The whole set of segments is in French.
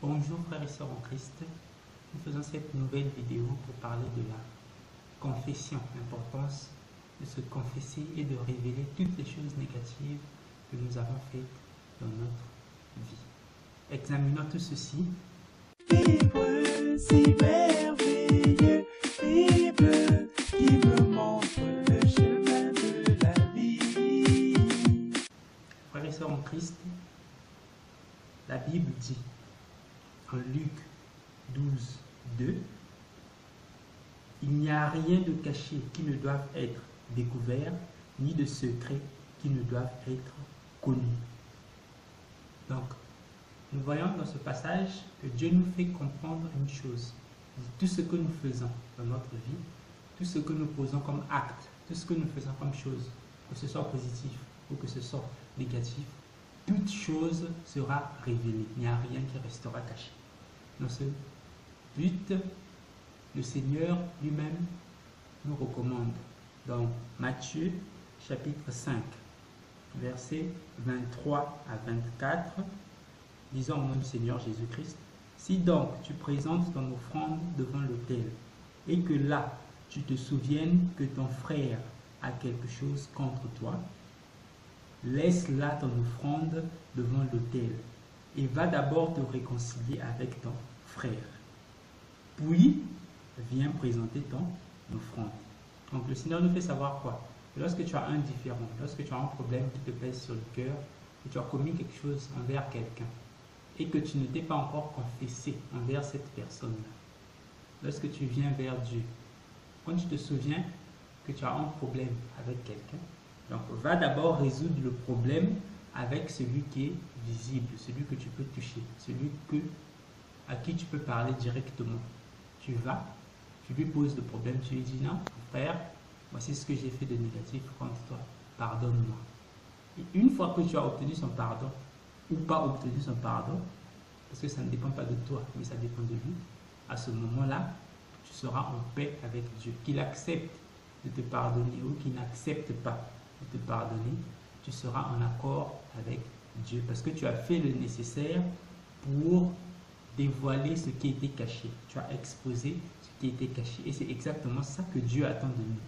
Bonjour frères et sœurs en Christ, nous faisons cette nouvelle vidéo pour parler de la confession, l'importance de se confesser et de révéler toutes les choses négatives que nous avons faites dans notre vie. Examinons tout ceci. Livre si merveilleux, livre qui me montre le chemin de la vie. Frères et sœurs en Christ, la Bible dit en Luc 12, 2, il n'y a rien de caché qui ne doive être découvert, ni de secret qui ne doivent être connus. Donc, nous voyons dans ce passage que Dieu nous fait comprendre une chose. Tout ce que nous faisons dans notre vie, tout ce que nous posons comme acte, tout ce que nous faisons comme chose, que ce soit positif ou que ce soit négatif, toute chose sera révélée. Il n'y a rien qui restera caché. Dans ce but, le Seigneur lui-même nous recommande dans Matthieu chapitre 5, versets 23 à 24, disons au nom du Seigneur Jésus-Christ, si donc tu présentes ton offrande devant l'autel et que là tu te souviennes que ton frère a quelque chose contre toi, laisse là ton offrande devant l'autel et va d'abord te réconcilier avec ton frère. Puis, viens présenter ton offrande. Donc le Seigneur nous fait savoir quoi? Que lorsque tu as un différend, lorsque tu as un problème qui te pèse sur le cœur, que tu as commis quelque chose envers quelqu'un et que tu ne t'es pas encore confessé envers cette personne-là, lorsque tu viens vers Dieu, quand tu te souviens que tu as un problème avec quelqu'un, donc va d'abord résoudre le problème avec celui qui est visible, celui que tu peux toucher, celui à qui tu peux parler directement. Tu vas, tu lui poses le problème, tu lui dis non, frère, voici ce que j'ai fait de négatif contre toi, pardonne-moi. Et une fois que tu as obtenu son pardon, ou pas obtenu son pardon, parce que ça ne dépend pas de toi, mais ça dépend de lui, à ce moment-là, tu seras en paix avec Dieu. Qu'il accepte de te pardonner ou qu'il n'accepte pas de te pardonner, tu seras en accord avec Dieu, parce que tu as fait le nécessaire pour dévoiler ce qui était caché. Tu as exposé ce qui était caché. Et c'est exactement ça que Dieu attend de nous.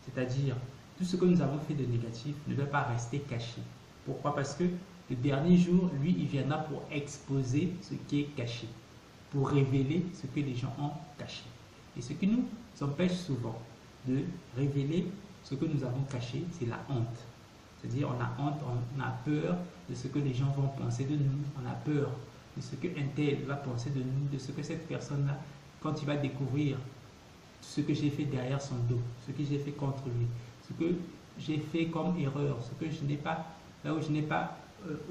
C'est-à-dire, tout ce que nous avons fait de négatif ne doit pas rester caché. Pourquoi? Parce que le dernier jour, lui, il viendra pour exposer ce qui est caché, pour révéler ce que les gens ont caché. Et ce qui nous empêche souvent de révéler ce que nous avons caché, c'est la honte. C'est-à-dire, on a honte, on a peur de ce que les gens vont penser de nous, on a peur de ce qu'un tel va penser de nous, de ce que cette personne-là, quand il va découvrir ce que j'ai fait derrière son dos, ce que j'ai fait contre lui, ce que j'ai fait comme erreur, ce que je n'ai pas, là où je n'ai pas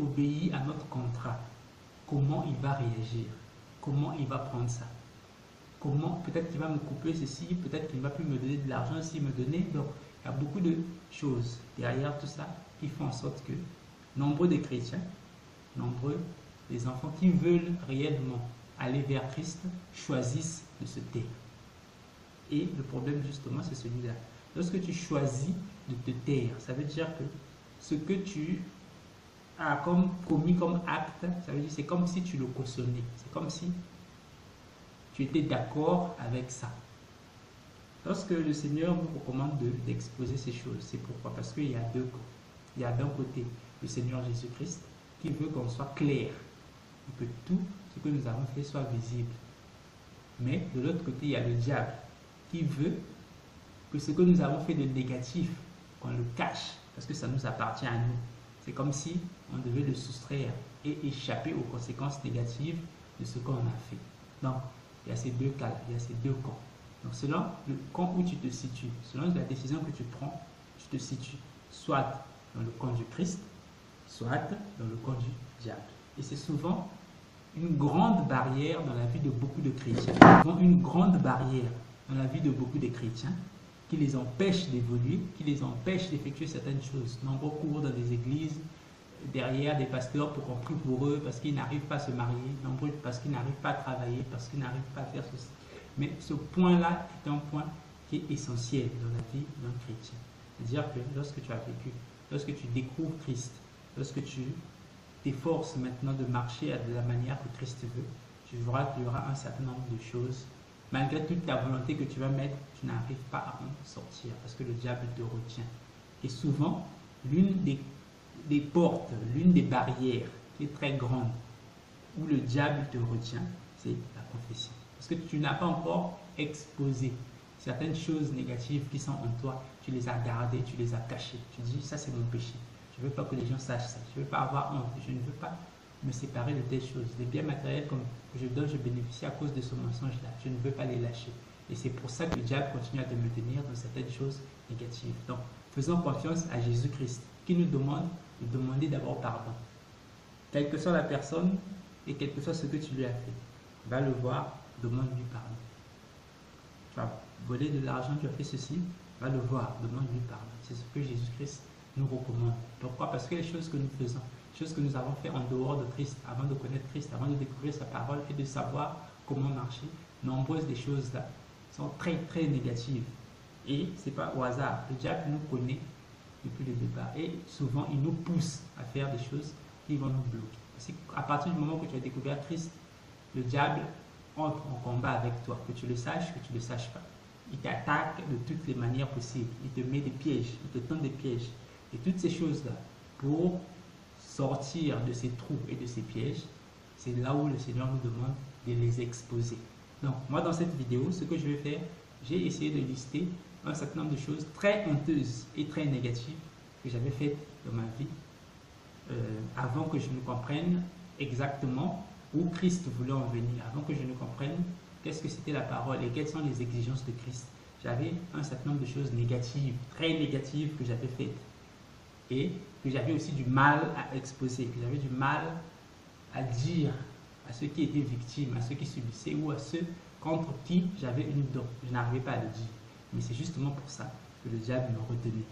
obéi à notre contrat, comment il va réagir, comment il va prendre ça, comment, peut-être qu'il va me couper ceci, peut-être qu'il ne va plus me donner de l'argent s'il me donnait. Donc, il y a beaucoup de choses derrière tout ça qui font en sorte que nombreux des chrétiens, nombreux des enfants qui veulent réellement aller vers Christ choisissent de se taire. Et le problème justement c'est celui-là. Lorsque tu choisis de te taire, ça veut dire que ce que tu as commis comme acte, ça veut dire c'est comme si tu le cautionnais. C'est comme si tu étais d'accord avec ça. Lorsque le Seigneur nous recommande d'exposer ces choses, c'est pourquoi? Parce qu'il y a deux cas. Il y a d'un côté le Seigneur Jésus-Christ qui veut qu'on soit clair et que tout ce que nous avons fait soit visible. Mais de l'autre côté, il y a le diable qui veut que ce que nous avons fait de négatif, qu'on le cache, parce que ça nous appartient à nous. C'est comme si on devait le soustraire et échapper aux conséquences négatives de ce qu'on a fait. Donc, il y a ces deux cas, il y a ces deux camps. Donc, selon le camp où tu te situes, selon la décision que tu prends, tu te situes soit dans le camp du Christ, soit dans le camp du diable. Et c'est souvent une grande barrière dans la vie de beaucoup de chrétiens. Souvent une grande barrière dans la vie de beaucoup de chrétiens qui les empêche d'évoluer, qui les empêche d'effectuer certaines choses. Nombreux cours dans des églises, derrière des pasteurs pour qu'on prie pour eux parce qu'ils n'arrivent pas à se marier, nombreux parce qu'ils n'arrivent pas à travailler, parce qu'ils n'arrivent pas à faire ceci. Mais ce point-là est un point qui est essentiel dans la vie d'un chrétien. C'est-à-dire que lorsque tu as vécu, lorsque tu découvres Christ, lorsque tu t'efforces maintenant de marcher de la manière que Christ veut, tu verras qu'il y aura un certain nombre de choses. Malgré toute ta volonté que tu vas mettre, tu n'arrives pas à en sortir parce que le diable te retient. Et souvent, l'une des portes, l'une des barrières qui est très grande où le diable te retient, c'est la confession. Parce que tu n'as pas encore exposé certaines choses négatives qui sont en toi. Tu les as gardées, tu les as cachées. Tu dis, ça c'est mon péché. Je ne veux pas que les gens sachent ça. Je ne veux pas avoir honte. Je ne veux pas me séparer de telles choses. Les biens matériels que je donne, je bénéficie à cause de ce mensonge-là. Je ne veux pas les lâcher. Et c'est pour ça que le diable continue à te maintenir dans certaines choses négatives. Donc, faisons confiance à Jésus-Christ qui nous demande de demander d'abord pardon. Quelle que soit la personne et quel que soit ce que tu lui as fait, va le voir, demande-lui pardon. Tu as volé de l'argent, tu as fait ceci, va le voir, demande-lui pardon. C'est ce que Jésus-Christ nous recommande. Pourquoi? Parce que les choses que nous faisons, les choses que nous avons fait en dehors de Christ, avant de connaître Christ, avant de découvrir sa parole et de savoir comment marcher, nombreuses des choses là sont très très négatives. Et ce n'est pas au hasard. Le diable nous connaît depuis le départ. Et souvent, il nous pousse à faire des choses qui vont nous bloquer. Parce qu'à partir du moment que tu as découvert Christ, le diable entre en combat avec toi. Que tu le saches, que tu ne le saches pas. Il t'attaque de toutes les manières possibles. Il te met des pièges, il te tend des pièges. Et toutes ces choses-là, pour sortir de ces trous et de ces pièges, c'est là où le Seigneur nous demande de les exposer. Donc, moi, dans cette vidéo, ce que je vais faire, j'ai essayé de lister un certain nombre de choses très honteuses et très négatives que j'avais faites dans ma vie avant que je ne comprenne exactement où Christ voulait en venir, avant que je ne comprenne qu'est-ce que c'était la parole et quelles sont les exigences de Christ. J'avais un certain nombre de choses négatives, très négatives que j'avais faites et que j'avais aussi du mal à exposer, que j'avais du mal à dire à ceux qui étaient victimes, à ceux qui subissaient ou à ceux contre qui j'avais une dent. Je n'arrivais pas à le dire. Mais c'est justement pour ça que le diable me retenait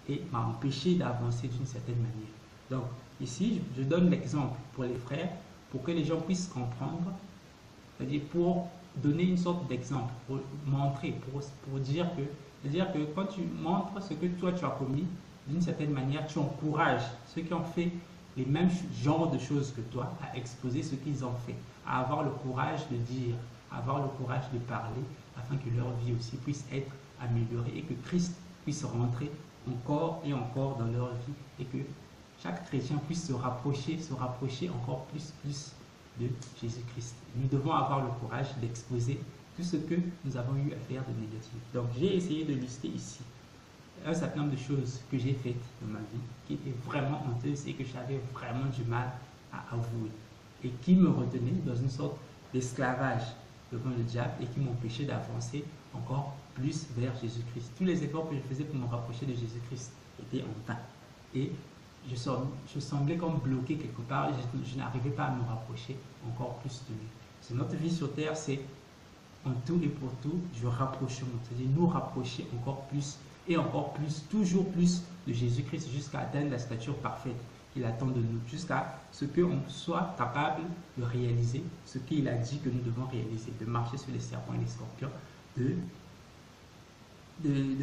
et m'a empêché d'avancer d'une certaine manière. Donc ici, je donne l'exemple pour les frères, pour que les gens puissent comprendre, c'est-à-dire pour donner une sorte d'exemple, pour montrer, pour dire que quand tu montres ce que toi tu as commis, d'une certaine manière, tu encourages ceux qui ont fait les mêmes genres de choses que toi à exposer ce qu'ils ont fait, à avoir le courage de dire, à avoir le courage de parler, afin que leur vie aussi puisse être améliorée et que Christ puisse rentrer encore et encore dans leur vie et que chaque chrétien puisse se rapprocher encore plus de Jésus-Christ. Nous devons avoir le courage d'exposer tout ce que nous avons eu à faire de négatif. Donc j'ai essayé de lister ici un certain nombre de choses que j'ai faites dans ma vie qui étaient vraiment honteuses et que j'avais vraiment du mal à avouer et qui me retenaient dans une sorte d'esclavage devant le diable et qui m'empêchaient d'avancer encore plus vers Jésus-Christ. Tous les efforts que je faisais pour me rapprocher de Jésus-Christ étaient en vain et je semblais comme bloqué quelque part, je n'arrivais pas à me rapprocher encore plus de lui. C'est notre vie sur terre, c'est en tout et pour tout du rapprochement, c'est-à-dire nous rapprocher encore plus et encore plus, toujours plus de Jésus-Christ jusqu'à atteindre la stature parfaite qu'il attend de nous, jusqu'à ce qu'on soit capable de réaliser ce qu'il a dit que nous devons réaliser, de marcher sur les serpents et les scorpions, de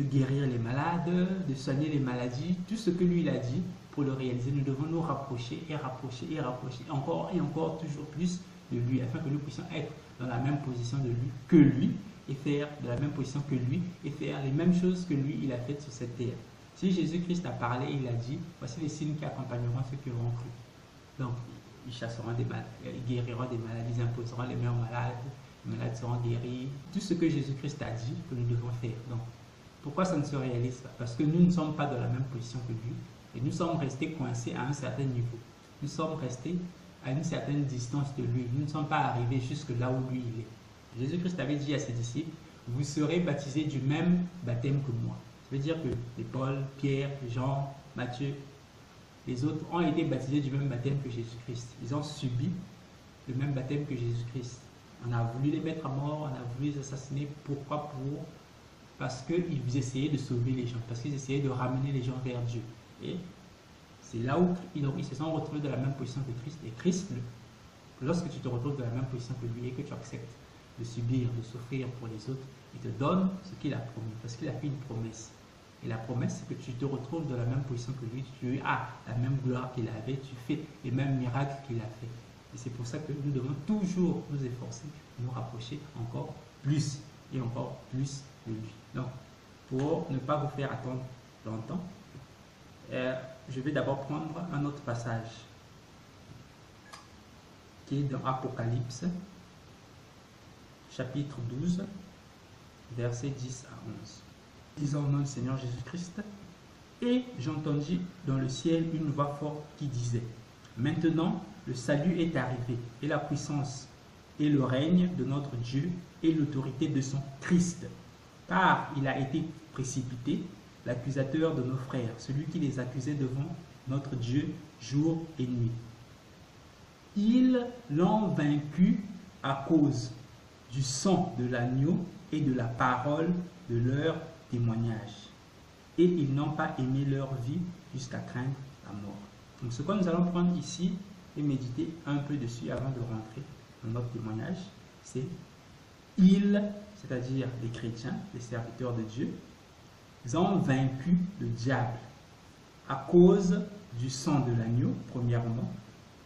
guérir les malades, de soigner les maladies, tout ce que lui il a dit. Pour le réaliser, nous devons nous rapprocher et rapprocher et rapprocher encore et encore toujours plus de lui, afin que nous puissions être dans la même position de lui que lui et faire de la même position que lui et faire les mêmes choses que lui il a faites sur cette terre. Si Jésus-Christ a parlé, il a dit, voici les signes qui accompagneront ceux qui auront cru. Donc, ils chasseront des malades, ils guériront des maladies, ils imposeront les mains aux malades, les malades seront guéris. Tout ce que Jésus-Christ a dit que nous devons faire. Donc, pourquoi ça ne se réalise pas? Parce que nous ne sommes pas dans la même position que lui. Et nous sommes restés coincés à un certain niveau. Nous sommes restés à une certaine distance de lui. Nous ne sommes pas arrivés jusque là où lui il est. Jésus-Christ avait dit à ses disciples, vous serez baptisés du même baptême que moi. Ça veut dire que les Paul, Pierre, Jean, Matthieu, les autres ont été baptisés du même baptême que Jésus-Christ. Ils ont subi le même baptême que Jésus-Christ. On a voulu les mettre à mort, on a voulu les assassiner. Pourquoi? Parce qu'ils essayaient de sauver les gens, parce qu'ils essayaient de ramener les gens vers Dieu. Et c'est là où ils se sont retrouvés dans la même position que Christ. Et Christ, lorsque tu te retrouves dans la même position que lui et que tu acceptes de subir, de souffrir pour les autres, il te donne ce qu'il a promis, parce qu'il a fait une promesse. Et la promesse, c'est que tu te retrouves dans la même position que lui, tu as la même gloire qu'il avait, tu fais les mêmes miracles qu'il a fait. Et c'est pour ça que nous devons toujours nous efforcer, nous rapprocher encore plus et encore plus de lui. Donc, pour ne pas vous faire attendre longtemps, je vais d'abord prendre un autre passage qui est dans Apocalypse, chapitre 12, versets 10 à 11. Disons au nom du Seigneur Jésus-Christ, et j'entendis dans le ciel une voix forte qui disait, maintenant le salut est arrivé, et la puissance et le règne de notre Dieu et l'autorité de son Christ, car il a été précipité, l'accusateur de nos frères, celui qui les accusait devant notre Dieu jour et nuit. Ils l'ont vaincu à cause du sang de l'agneau et de la parole de leur témoignage. Et ils n'ont pas aimé leur vie jusqu'à craindre la mort. Donc ce que nous allons prendre ici et méditer un peu dessus avant de rentrer dans notre témoignage, c'est ils, c'est-à-dire les chrétiens, les serviteurs de Dieu, ils ont vaincu le diable à cause du sang de l'agneau, premièrement,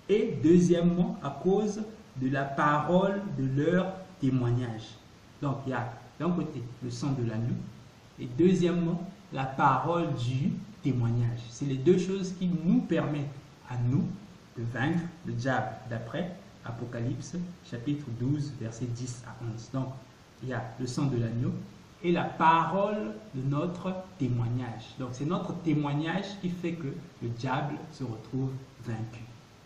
et deuxièmement, à cause de la parole de leur témoignage. Donc, il y a d'un côté le sang de l'agneau, et deuxièmement, la parole du témoignage. C'est les deux choses qui nous permettent à nous de vaincre le diable, d'après Apocalypse, chapitre 12, versets 10 à 11. Donc, il y a le sang de l'agneau et la parole de notre témoignage. Donc, c'est notre témoignage qui fait que le diable se retrouve vaincu.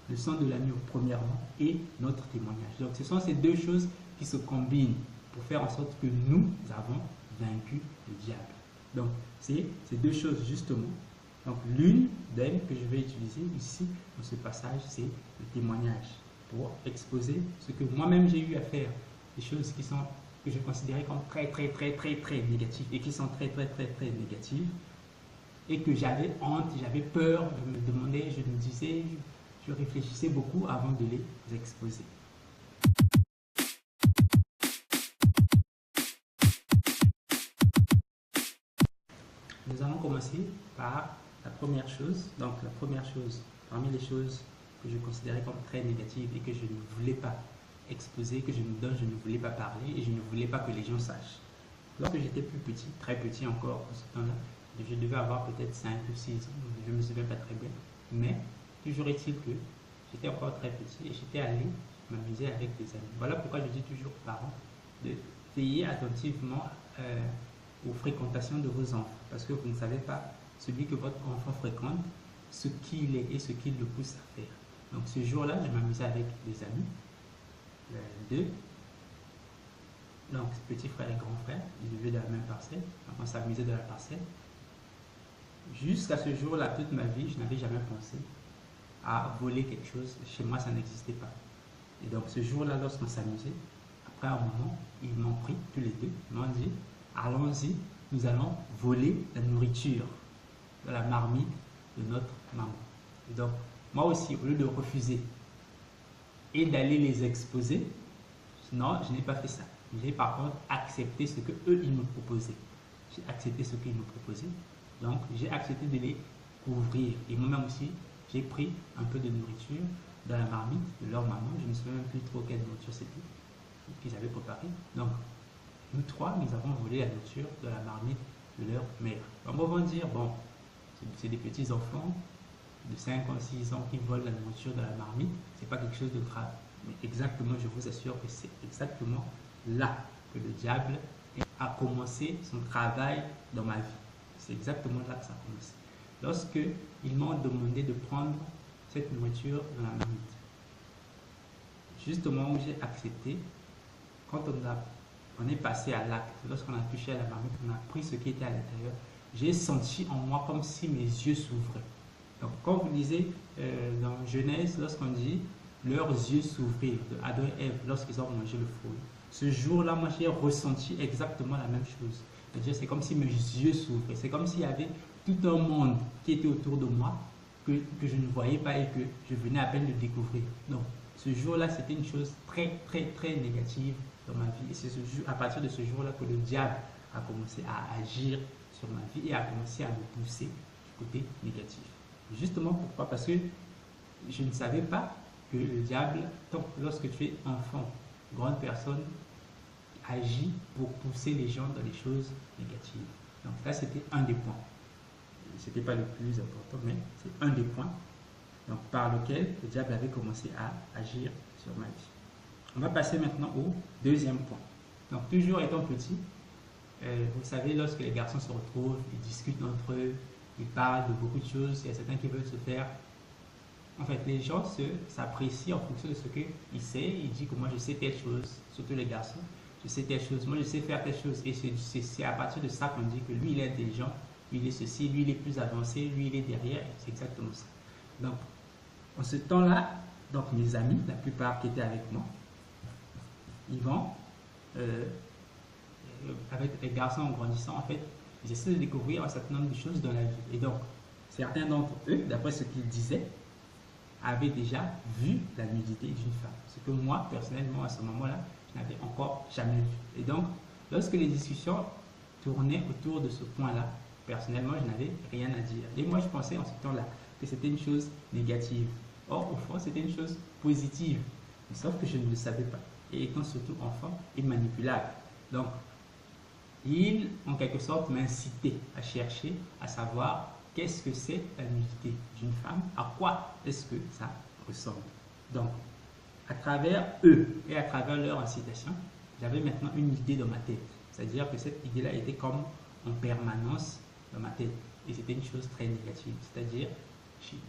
Le sang de l'agneau, premièrement, et notre témoignage. Donc, ce sont ces deux choses qui se combinent pour faire en sorte que nous avons vaincu le diable. Donc, c'est ces deux choses, justement. Donc, l'une d'elles que je vais utiliser ici, dans ce passage, c'est le témoignage, pour exposer ce que moi-même j'ai eu à faire, des choses qui sont, que je considérais comme très négatives, et qui sont très négatives, et que j'avais honte, j'avais peur, je me demandais, je me disais, je réfléchissais beaucoup avant de les exposer. Nous allons commencer par la première chose. Donc la première chose, parmi les choses que je considérais comme très négatives et que je ne voulais pas exposer, dont je ne voulais pas parler et je ne voulais pas que les gens sachent. Lorsque j'étais plus petit, très petit encore en ce temps-là, je devais avoir peut-être 5 ou 6 ans, je ne me souviens pas très bien, mais toujours est-il que j'étais encore très petit et j'étais allé m'amuser avec des amis. Voilà pourquoi je dis toujours aux parents de veiller attentivement aux fréquentations de vos enfants, parce que vous ne savez pas celui que votre enfant fréquente, ce qu'il est et ce qui le pousse à faire. Donc ce jour-là, je m'amusais avec des amis, deux, donc petit frère et grand frère, ils vivaient dans la même parcelle, donc on s'amusait dans la parcelle. Jusqu'à ce jour-là, toute ma vie, je n'avais jamais pensé à voler quelque chose. Chez moi, ça n'existait pas. Et donc ce jour-là, lorsqu'on s'amusait, après un moment, ils m'ont pris tous les deux, ils m'ont dit, allons-y, nous allons voler la nourriture de la marmite de notre maman. Et donc, moi aussi, au lieu de refuser et d'aller les exposer, non, je n'ai pas fait ça. J'ai par contre accepté ce que eux ils me proposaient. J'ai accepté ce qu'ils me proposaient. Donc, j'ai accepté de les couvrir. Et moi-même aussi, j'ai pris un peu de nourriture dans la marmite de leur maman. Je ne me souviens même plus trop quelle nourriture c'était qu'ils avaient préparée. Donc, nous trois, nous avons volé la nourriture de la marmite de leur mère. On va dire, bon, c'est des petits enfants de 5 ans, 6 ans qui volent la nourriture de la marmite. C'est pas quelque chose de grave. Mais exactement, je vous assure que c'est exactement là que le diable a commencé son travail dans ma vie. C'est exactement là que ça a commencé. Lorsque ils m'ont demandé de prendre cette nourriture dans la marmite, juste au moment où j'ai accepté, quand on est passé à l'acte, lorsqu'on a touché à la marmite, on a pris ce qui était à l'intérieur, j'ai senti en moi comme si mes yeux s'ouvraient. Donc, quand vous lisez dans Genèse, lorsqu'on dit leurs yeux s'ouvrirent de Adam et Ève lorsqu'ils ont mangé le fruit, ce jour-là, moi j'ai ressenti exactement la même chose. C'est-à-dire, c'est comme si mes yeux s'ouvraient. C'est comme s'il y avait tout un monde qui était autour de moi que je ne voyais pas et que je venais à peine de découvrir. Donc, ce jour-là, c'était une chose très négative dans ma vie. Et c'est à partir de ce jour-là que le diable a commencé à agir sur ma vie et a commencé à me pousser du côté négatif. Justement, pourquoi? Parce que je ne savais pas que le diable, donc lorsque tu es enfant, grande personne, agit pour pousser les gens dans les choses négatives. Donc là, c'était un des points. Ce n'était pas le plus important, mais c'est un des points donc, par lequel le diable avait commencé à agir sur ma vie. On va passer maintenant au deuxième point. Donc toujours étant petit, vous savez, lorsque les garçons se retrouvent, ils discutent entre eux, ils parlent de beaucoup de choses, il y a certains qui veulent se faire. En fait, les gens s'apprécient en fonction de ce qu'ils savent. Ils disent que moi je sais telle chose, surtout les garçons, je sais telle chose, moi je sais faire telle chose. Et c'est à partir de ça qu'on dit que lui il est intelligent, lui il est ceci, lui il est plus avancé, lui il est derrière, c'est exactement ça. Donc, en ce temps-là, donc mes amis, la plupart qui étaient avec moi, ils vont, avec les garçons en grandissant, en fait, ils essaient de découvrir un certain nombre de choses dans la vie. Et donc, certains d'entre eux, d'après ce qu'ils disaient, avaient déjà vu la nudité d'une femme. Ce que moi, personnellement, à ce moment-là, je n'avais encore jamais vu. Et donc, lorsque les discussions tournaient autour de ce point-là, personnellement, je n'avais rien à dire. Et moi, je pensais en ce temps-là que c'était une chose négative. Or, au fond, c'était une chose positive. Sauf que je ne le savais pas. Et étant surtout enfant et manipulable. Donc, il, en quelque sorte, m'incitait à chercher, à savoir qu'est-ce que c'est la nudité d'une femme, à quoi est-ce que ça ressemble. Donc, à travers eux et à travers leur incitation, j'avais maintenant une idée dans ma tête. C'est-à-dire que cette idée-là était comme en permanence dans ma tête. Et c'était une chose très négative. C'est-à-dire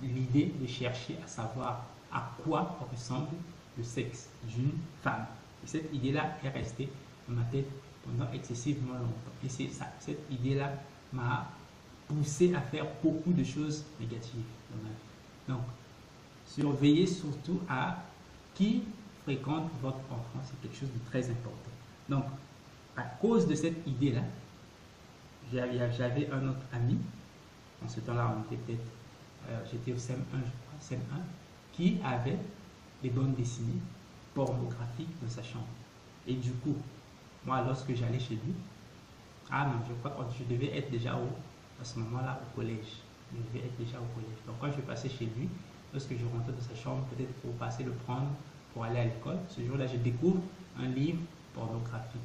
l'idée de chercher à savoir à quoi ressemble le sexe d'une femme. Et cette idée-là est restée dans ma tête pendant excessivement longtemps. Et c'est ça, cette idée-là m'a poussé à faire beaucoup de choses négatives dans ma vie. Donc, surveillez surtout à qui fréquente votre enfant, c'est quelque chose de très important. Donc, à cause de cette idée-là, j'avais un autre ami, en ce temps-là, on était peut-être, j'étais au CM1, je crois, CM1, qui avait des bandes dessinées pornographiques dans sa chambre. Et du coup, moi, lorsque j'allais chez lui, ah non, je crois que je devais être déjà à ce moment-là au collège. Je devais être déjà au collège. Donc quand je passais chez lui, lorsque je rentrais dans sa chambre, peut-être pour passer le prendre, pour aller à l'école, ce jour-là, je découvre un livre pornographique.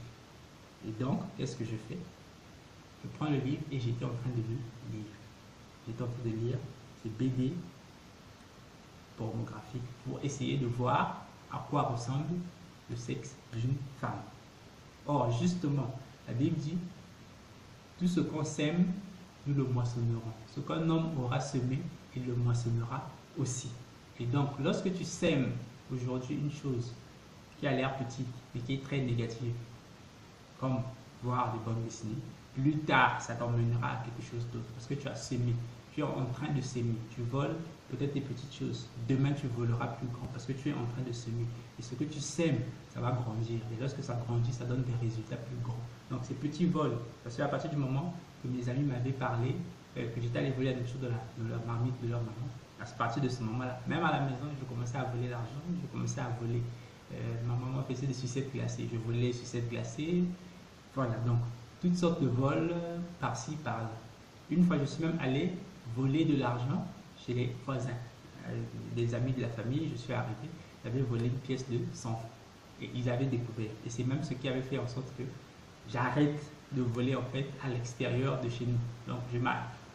Et donc, qu'est-ce que je fais? Je prends le livre et j'étais en train de le lire. J'étais en train de lire ces BD pornographiques pour essayer de voir à quoi ressemble le sexe d'une femme. Or, justement, la Bible dit, tout ce qu'on sème, nous le moissonnerons. Ce qu'un homme aura semé, il le moissonnera aussi. Et donc, lorsque tu sèmes aujourd'hui une chose qui a l'air petite, mais qui est très négative, comme voir des bandes dessinées, plus tard, ça t'emmènera à quelque chose d'autre, parce que tu as sémé. Tu es en train de s'aimer. Tu voles peut-être des petites choses. Demain, tu voleras plus grand parce que tu es en train de semer. Et ce que tu sèmes, ça va grandir. Et lorsque ça grandit, ça donne des résultats plus grands. Donc, ces petits vols, parce qu'à partir du moment que mes amis m'avaient parlé, que j'étais allé voler la nourriture de leur marmite, de leur maman, à partir de ce moment-là, même à la maison, je commençais à voler l'argent, je commençais à voler. Ma maman faisait des sucettes glacées. Je volais les sucettes glacées. Voilà, donc, toutes sortes de vols par-ci, par-là. Une fois, je suis même allé voler de l'argent chez les voisins, des amis de la famille. Je suis arrêté, j'avais volé une pièce de 100 francs et ils avaient découvert. Et c'est même ce qui avait fait en sorte que j'arrête de voler en fait à l'extérieur de chez nous. Donc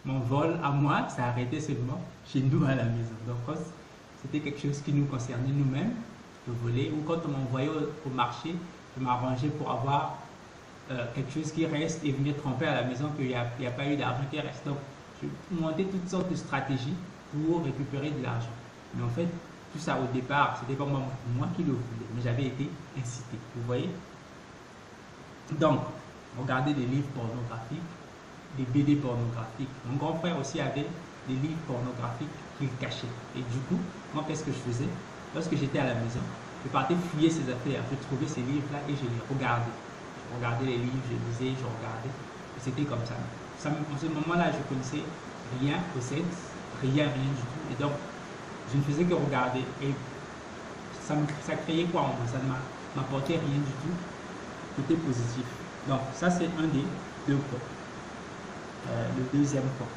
mon vol à moi s'est arrêté seulement chez nous à la maison. Donc c'était quelque chose qui nous concernait nous-mêmes de voler, ou quand on m'envoyait au marché, je m'arrangeais pour avoir quelque chose qui reste et venir tromper à la maison qu'il n'y a pas eu d'argent qui reste. Donc, je montais toutes sortes de stratégies pour récupérer de l'argent. Mais en fait, tout ça au départ, c'était pas moi qui le voulais, mais j'avais été incité. Vous voyez? Donc, regardez des livres pornographiques, des BD pornographiques. Mon grand frère aussi avait des livres pornographiques qu'il cachait. Et du coup, moi, qu'est-ce que je faisais? Lorsque j'étais à la maison, je partais fouiller ses affaires. Je trouvais ces livres-là et je les regardais. Je regardais les livres, je lisais, je regardais. Et c'était comme ça. En ce moment-là, je ne connaissais rien au sexe, rien du tout. Et donc, je ne faisais que regarder. Et ça créait quoi en moi? Ça ne m'apportait rien du tout. Côté positif. Donc, ça, c'est un des deux points. Le deuxième point.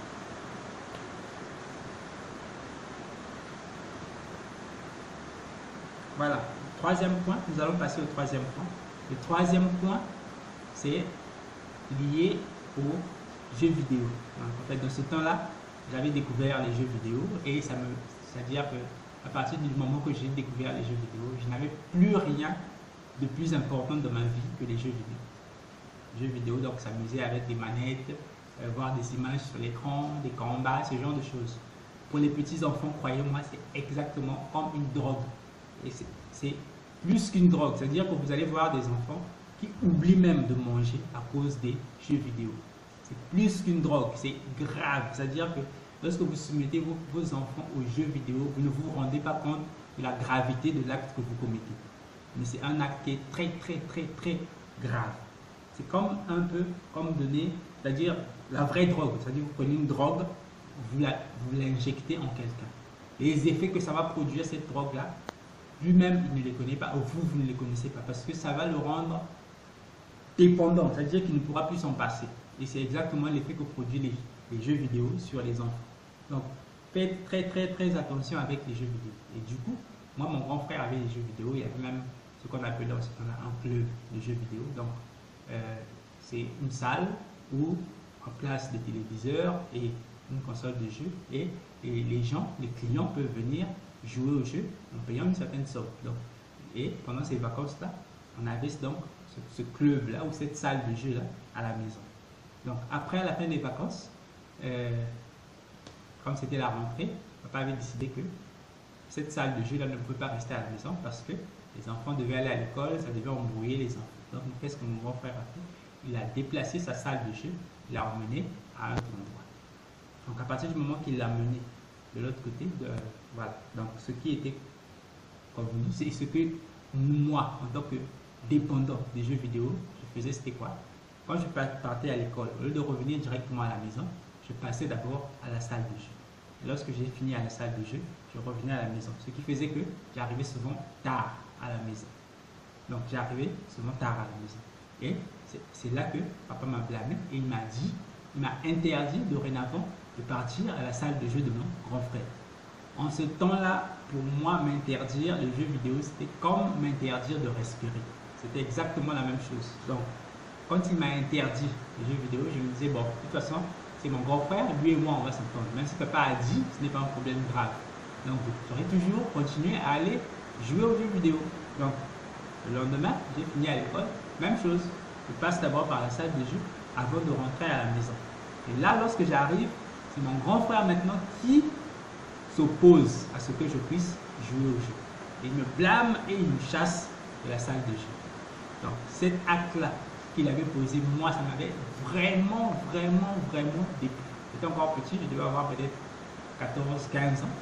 Voilà. Troisième point, nous allons passer au troisième point. Le troisième point, c'est lié aux jeux vidéo. En fait, dans ce temps-là, j'avais découvert les jeux vidéo et c'est-à-dire qu'à partir du moment que j'ai découvert les jeux vidéo, je n'avais plus rien de plus important dans ma vie que les jeux vidéo. Les jeux vidéo, donc s'amuser avec des manettes, voir des images sur l'écran, des combats, ce genre de choses. Pour les petits enfants, croyez-moi, c'est exactement comme une drogue. Et c'est plus qu'une drogue, c'est-à-dire que vous allez voir des enfants qui oublient même de manger à cause des jeux vidéo. C'est plus qu'une drogue, c'est grave. C'est-à-dire que lorsque vous soumettez vos enfants aux jeux vidéo, vous ne vous rendez pas compte de la gravité de l'acte que vous commettez. Mais c'est un acte qui est très, très, très, très grave. C'est comme un peu comme donner, c'est-à-dire la vraie drogue. C'est-à-dire que vous prenez une drogue, vous l'injectez en quelqu'un. Les effets que ça va produire, cette drogue-là, lui-même, il ne les connaît pas, ou vous ne les connaissez pas, parce que ça va le rendre dépendant, c'est-à-dire qu'il ne pourra plus s'en passer. Et c'est exactement l'effet que produisent les jeux vidéo sur les enfants. Donc, faites très, très, très attention avec les jeux vidéo. Et du coup, moi, mon grand frère avait les jeux vidéo, il y avait même ce qu'on appelait aussi un club de jeux vidéo. Donc, c'est une salle où en place des téléviseurs et une console de jeu, et les gens, les clients peuvent venir jouer au jeu en payant une certaine somme. Donc, et pendant ces vacances-là, on avait donc ce club-là ou cette salle de jeu-là à la maison. Donc après la fin des vacances, comme c'était la rentrée, papa avait décidé que cette salle de jeu-là ne pouvait pas rester à la maison parce que les enfants devaient aller à l'école, ça devait embrouiller les enfants. Donc qu'est-ce que mon grand frère a fait? Il a déplacé sa salle de jeu, il l'a emmené à un autre endroit. Donc à partir du moment qu'il l'a mené de l'autre côté, voilà. Donc ce qui était convenu, c'est ce que moi, en tant que dépendant des jeux vidéo, je faisais, c'était quoi? Quand je partais à l'école, au lieu de revenir directement à la maison, je passais d'abord à la salle de jeu. Et lorsque j'ai fini à la salle de jeu, je revenais à la maison. Ce qui faisait que j'arrivais souvent tard à la maison. Donc j'arrivais souvent tard à la maison. Et c'est là que papa m'a blâmé et il m'a interdit dorénavant de partir à la salle de jeu de mon grand frère. En ce temps-là, pour moi, m'interdire les jeux vidéo, c'était comme m'interdire de respirer. C'était exactement la même chose. Donc, quand il m'a interdit les jeux vidéo, je me disais, bon, de toute façon, c'est mon grand frère, lui et moi, on va s'entendre. Même si papa a dit, ce n'est pas un problème grave. Donc, j'aurais toujours continué à aller jouer aux jeux vidéo. Donc, le lendemain, j'ai fini à l'école, même chose. Je passe d'abord par la salle de jeu avant de rentrer à la maison. Et là, lorsque j'arrive, c'est mon grand frère maintenant qui s'oppose à ce que je puisse jouer au jeu. Il me blâme et il me chasse de la salle de jeu. Donc, cet acte-là qu'il avait posé, moi, ça m'avait vraiment déplu. J'étais encore petit, je devais avoir peut-être 14-15 ans.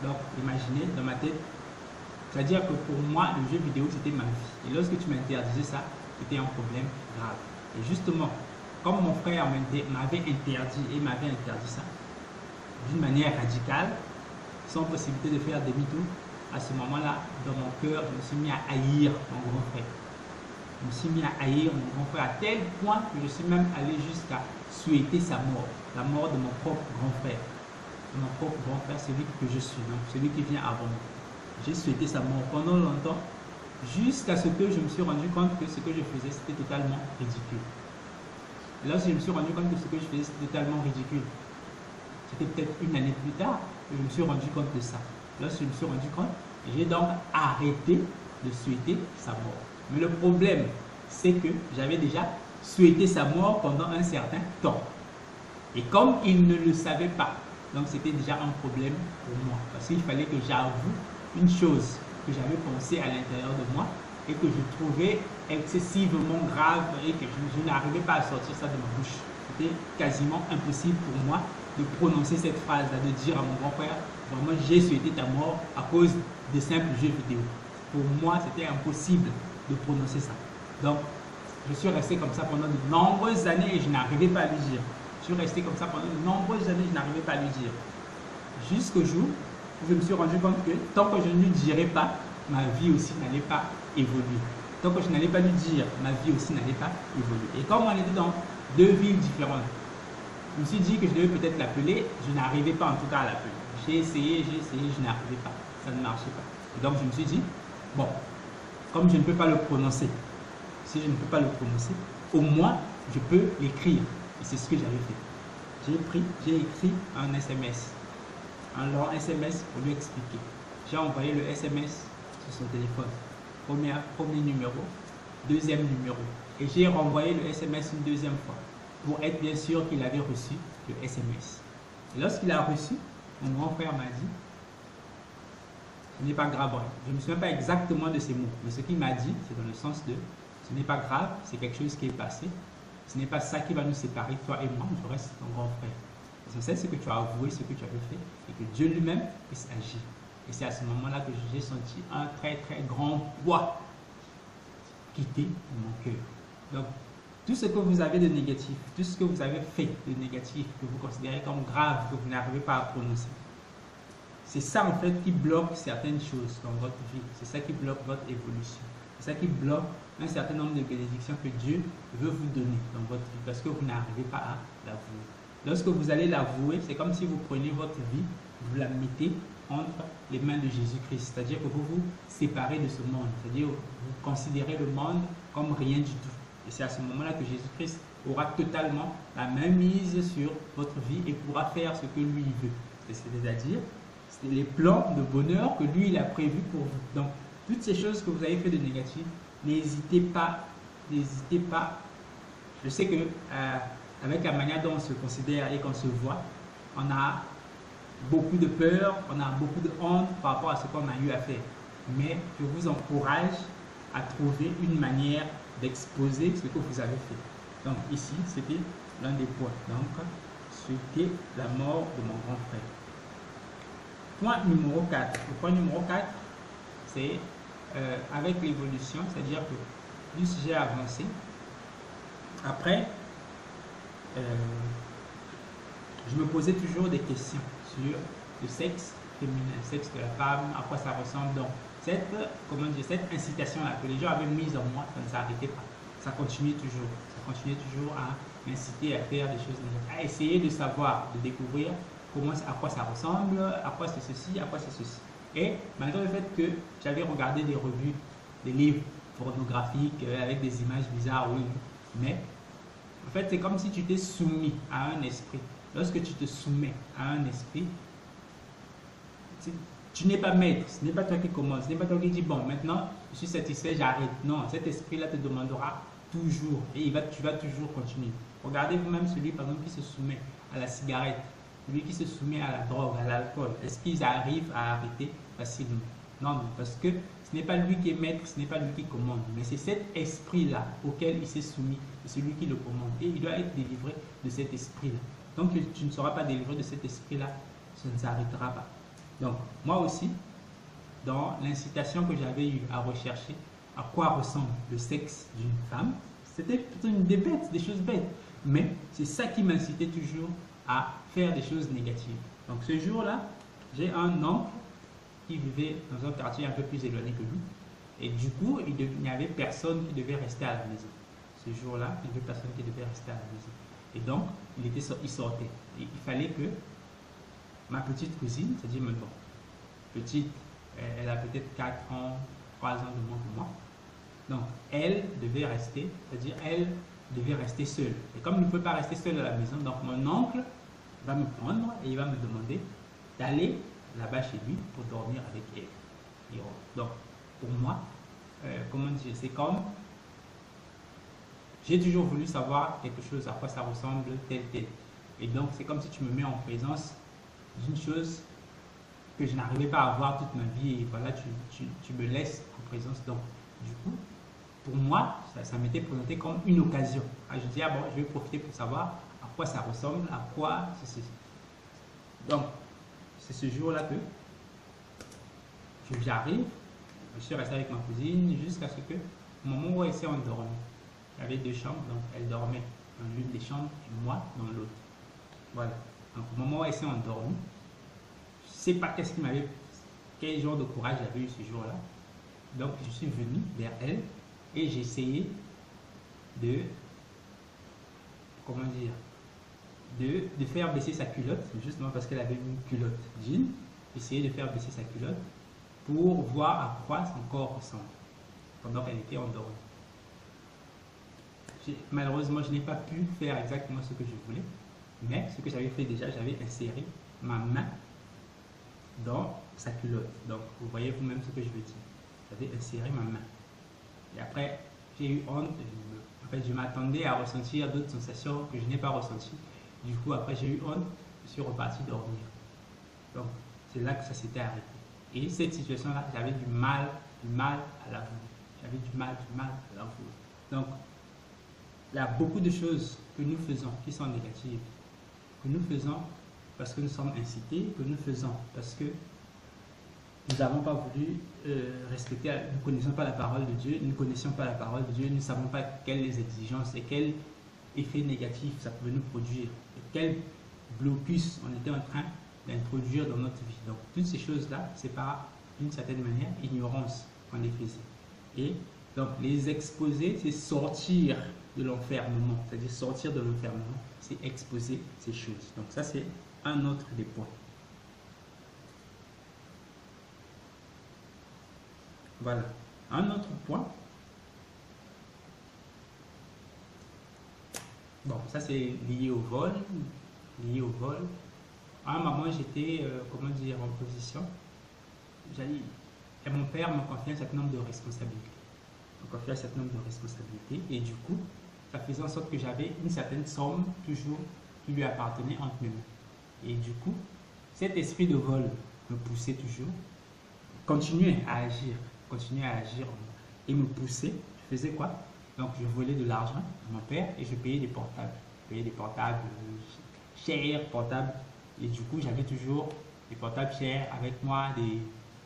Donc, imaginez, dans ma tête, c'est-à-dire que pour moi, le jeu vidéo, c'était ma vie. Et lorsque tu m'interdisais ça, c'était un problème grave. Et justement, comme mon frère m'avait interdit ça, d'une manière radicale, sans possibilité de faire demi-tour, à ce moment-là, dans mon cœur, je me suis mis à haïr mon grand frère. Je me suis mis à haïr mon grand frère à tel point que je suis même allé jusqu'à souhaiter sa mort, la mort de mon propre grand frère. De mon propre grand frère, celui que je suis, donc celui qui vient avant moi. J'ai souhaité sa mort pendant longtemps, jusqu'à ce que je me suis rendu compte que ce que je faisais, c'était totalement ridicule. Et lorsque je me suis rendu compte que ce que je faisais, c'était totalement ridicule, c'était peut-être une année plus tard que je me suis rendu compte de ça. Lorsque je me suis rendu compte, j'ai donc arrêté de souhaiter sa mort. Mais le problème, c'est que j'avais déjà souhaité sa mort pendant un certain temps. Et comme il ne le savait pas, donc c'était déjà un problème pour moi. Parce qu'il fallait que j'avoue une chose que j'avais pensée à l'intérieur de moi et que je trouvais excessivement grave et que je n'arrivais pas à sortir ça de ma bouche. C'était quasiment impossible pour moi de prononcer cette phrase-là, de dire à mon grand frère, vraiment j'ai souhaité ta mort à cause de simples jeux vidéo. Pour moi, c'était impossible de prononcer ça. Donc, je suis resté comme ça pendant de nombreuses années et je n'arrivais pas à lui dire. Je suis resté comme ça pendant de nombreuses années et je n'arrivais pas à lui dire. Jusqu'au jour où je me suis rendu compte que tant que je ne lui dirais pas, ma vie aussi n'allait pas évoluer. Tant que je n'allais pas lui dire, ma vie aussi n'allait pas évoluer. Et comme on était dans deux villes différentes, je me suis dit que je devais peut-être l'appeler. Je n'arrivais pas en tout cas à l'appeler. J'ai essayé, je n'arrivais pas. Ça ne marchait pas. Et donc je me suis dit, bon, comme je ne peux pas le prononcer, si je ne peux pas le prononcer, au moins je peux l'écrire. Et c'est ce que j'avais fait. J'ai écrit un SMS, un long SMS pour lui expliquer. J'ai envoyé le SMS sur son téléphone. Premier numéro, deuxième numéro. Et j'ai renvoyé le SMS une deuxième fois pour être bien sûr qu'il avait reçu le SMS. Et lorsqu'il a reçu, mon grand frère m'a dit, ce n'est pas grave. Je ne me souviens pas exactement de ces mots, mais ce qu'il m'a dit, c'est dans le sens de, ce n'est pas grave, c'est quelque chose qui est passé. Ce n'est pas ça qui va nous séparer, toi et moi, je reste ton grand frère. C'est ce que tu as avoué, ce que tu avais fait, et que Dieu lui-même puisse agir. Et c'est à ce moment-là que j'ai senti un très très grand poids quitter mon cœur. Donc, tout ce que vous avez de négatif, tout ce que vous avez fait de négatif, que vous considérez comme grave, que vous n'arrivez pas à prononcer, c'est ça en fait qui bloque certaines choses dans votre vie. C'est ça qui bloque votre évolution. C'est ça qui bloque un certain nombre de bénédictions que Dieu veut vous donner dans votre vie parce que vous n'arrivez pas à l'avouer. Lorsque vous allez l'avouer, c'est comme si vous preniez votre vie, vous la mettez entre les mains de Jésus-Christ. C'est-à-dire que vous vous séparez de ce monde. C'est-à-dire que vous considérez le monde comme rien du tout. Et c'est à ce moment-là que Jésus-Christ aura totalement la main mise sur votre vie et pourra faire ce que lui veut. C'est-à-dire les plans de bonheur que lui il a prévus pour vous. Donc, toutes ces choses que vous avez fait de négatif, n'hésitez pas. N'hésitez pas. Je sais que avec la manière dont on se considère et qu'on se voit, on a beaucoup de peur, on a beaucoup de honte par rapport à ce qu'on a eu à faire. Mais je vous encourage à trouver une manière d'exposer ce que vous avez fait. Donc ici, c'était l'un des points. Donc, c'était la mort de mon grand frère. Point numéro 4. Le point numéro 4, c'est avec l'évolution, c'est-à-dire que plus j'ai avancé, après, je me posais toujours des questions sur le sexe féminin, le sexe de la femme, à quoi ça ressemble. Donc, cette incitation-là que les gens avaient mise en moi, ça ne s'arrêtait pas. Ça continuait toujours. Ça continuait toujours à m'inciter à faire des choses négatives, à essayer de savoir, de découvrir à quoi ça ressemble, à quoi c'est ceci, à quoi c'est ceci. Et malgré le fait que j'avais regardé des revues, des livres pornographiques avec des images bizarres, oui, mais en fait, c'est comme si tu t'es soumis à un esprit. Lorsque tu te soumets à un esprit, tu n'es pas maître, ce n'est pas toi qui commence, ce n'est pas toi qui dis bon, maintenant je suis satisfait, j'arrête. Non, cet esprit-là te demandera toujours et tu vas toujours continuer. Regardez vous-même celui par exemple qui se soumet à la cigarette, celui qui se soumet à la drogue, à l'alcool. Est-ce qu'ils arrivent à arrêter facilement? Non, non, parce que ce n'est pas lui qui est maître, ce n'est pas lui qui commande, mais c'est cet esprit-là auquel il s'est soumis, c'est celui qui le commande. Et il doit être délivré de cet esprit-là. Donc tu ne seras pas délivré de cet esprit-là, ça ne s'arrêtera pas. Donc moi aussi, dans l'incitation que j'avais eue à rechercher à quoi ressemble le sexe d'une femme, c'était plutôt des bêtes, des choses bêtes. Mais c'est ça qui m'incitait toujours à faire des choses négatives. Donc ce jour-là, j'ai un oncle qui vivait dans un quartier un peu plus éloigné que lui. Et du coup, il n'y avait personne qui devait rester à la maison. Ce jour-là, il n'y avait personne qui devait rester à la maison. Et donc, il sortait. Et il fallait que ma petite cousine, c'est-à-dire maintenant, petite, elle a peut-être 4 ans, 3 ans de moins que moi. Donc, elle devait rester, c'est-à-dire elle devait rester seule. Et comme il ne peut pas rester seule à la maison, donc mon oncle va me prendre et il va me demander d'aller là-bas chez lui pour dormir avec elle. Et donc, pour moi, comment dire, c'est comme j'ai toujours voulu savoir quelque chose, à quoi ça ressemble, tel. Et donc, c'est comme si tu me mets en présence d'une chose que je n'arrivais pas à voir toute ma vie. Et voilà, tu me laisses en présence. Donc, du coup, pour moi, ça m'était présenté comme une occasion. Je dis, ah bon, je vais profiter pour savoir à quoi ça ressemble, à quoi c'est. Donc, c'est ce jour-là que j'arrive, je suis resté avec ma cousine jusqu'à ce que, au moment où elle s'est endormie, il y avait 2 chambres, donc elle dormait dans l'une des chambres et moi dans l'autre. Voilà. Donc au moment où elle s'est endormie, je ne sais pas quel genre de courage j'avais eu ce jour-là. Donc je suis venu vers elle et j'ai essayé de, comment dire, de faire baisser sa culotte, justement parce qu'elle avait une culotte jean, essayer de faire baisser sa culotte pour voir à quoi son corps ressemble pendant qu'elle était endormie. Malheureusement, je n'ai pas pu faire exactement ce que je voulais, mais ce que j'avais fait déjà, j'avais inséré ma main dans sa culotte. Donc, vous voyez vous-même ce que je veux dire. J'avais inséré ma main. Et après, j'ai eu honte. En fait, je m'attendais à ressentir d'autres sensations que je n'ai pas ressenties. Du coup, après, j'ai eu honte. Je suis reparti dormir. Donc, c'est là que ça s'était arrêté. Et cette situation-là, j'avais du mal à l'avouer. J'avais du mal à l'avouer. Donc, il y a beaucoup de choses que nous faisons qui sont négatives. Que nous faisons parce que nous sommes incités, que nous faisons parce que nous n'avons pas voulu respecter, nous ne connaissons pas la parole de Dieu, nous ne connaissions pas la parole de Dieu, nous ne savons pas quelles exigences et quels effets négatifs ça pouvait nous produire, et quel blocus on était en train d'introduire dans notre vie. Donc toutes ces choses-là, c'est par d'une certaine manière ignorance qu'on les faisait. Et donc les exposer, c'est sortir de l'enfermement, c'est-à-dire sortir de l'enfermement, c'est exposer ces choses. Donc ça, c'est un autre des points. Voilà. Un autre point. Bon, ça c'est lié au vol. Lié au vol. À un moment, j'étais, comment dire, en position. Et mon père m'a confié un certain nombre de responsabilités. m'a confié un certain nombre de responsabilités. Et du coup, ça faisait en sorte que j'avais une certaine somme toujours qui lui appartenait entre mes mains. Et du coup, cet esprit de vol me poussait toujours, continuait à agir en moi. Et me poussait. Je faisais quoi? Donc, je volais de l'argent à mon père et je payais des portables. Je payais des portables chers, portables. Et du coup, j'avais toujours des portables chers avec moi.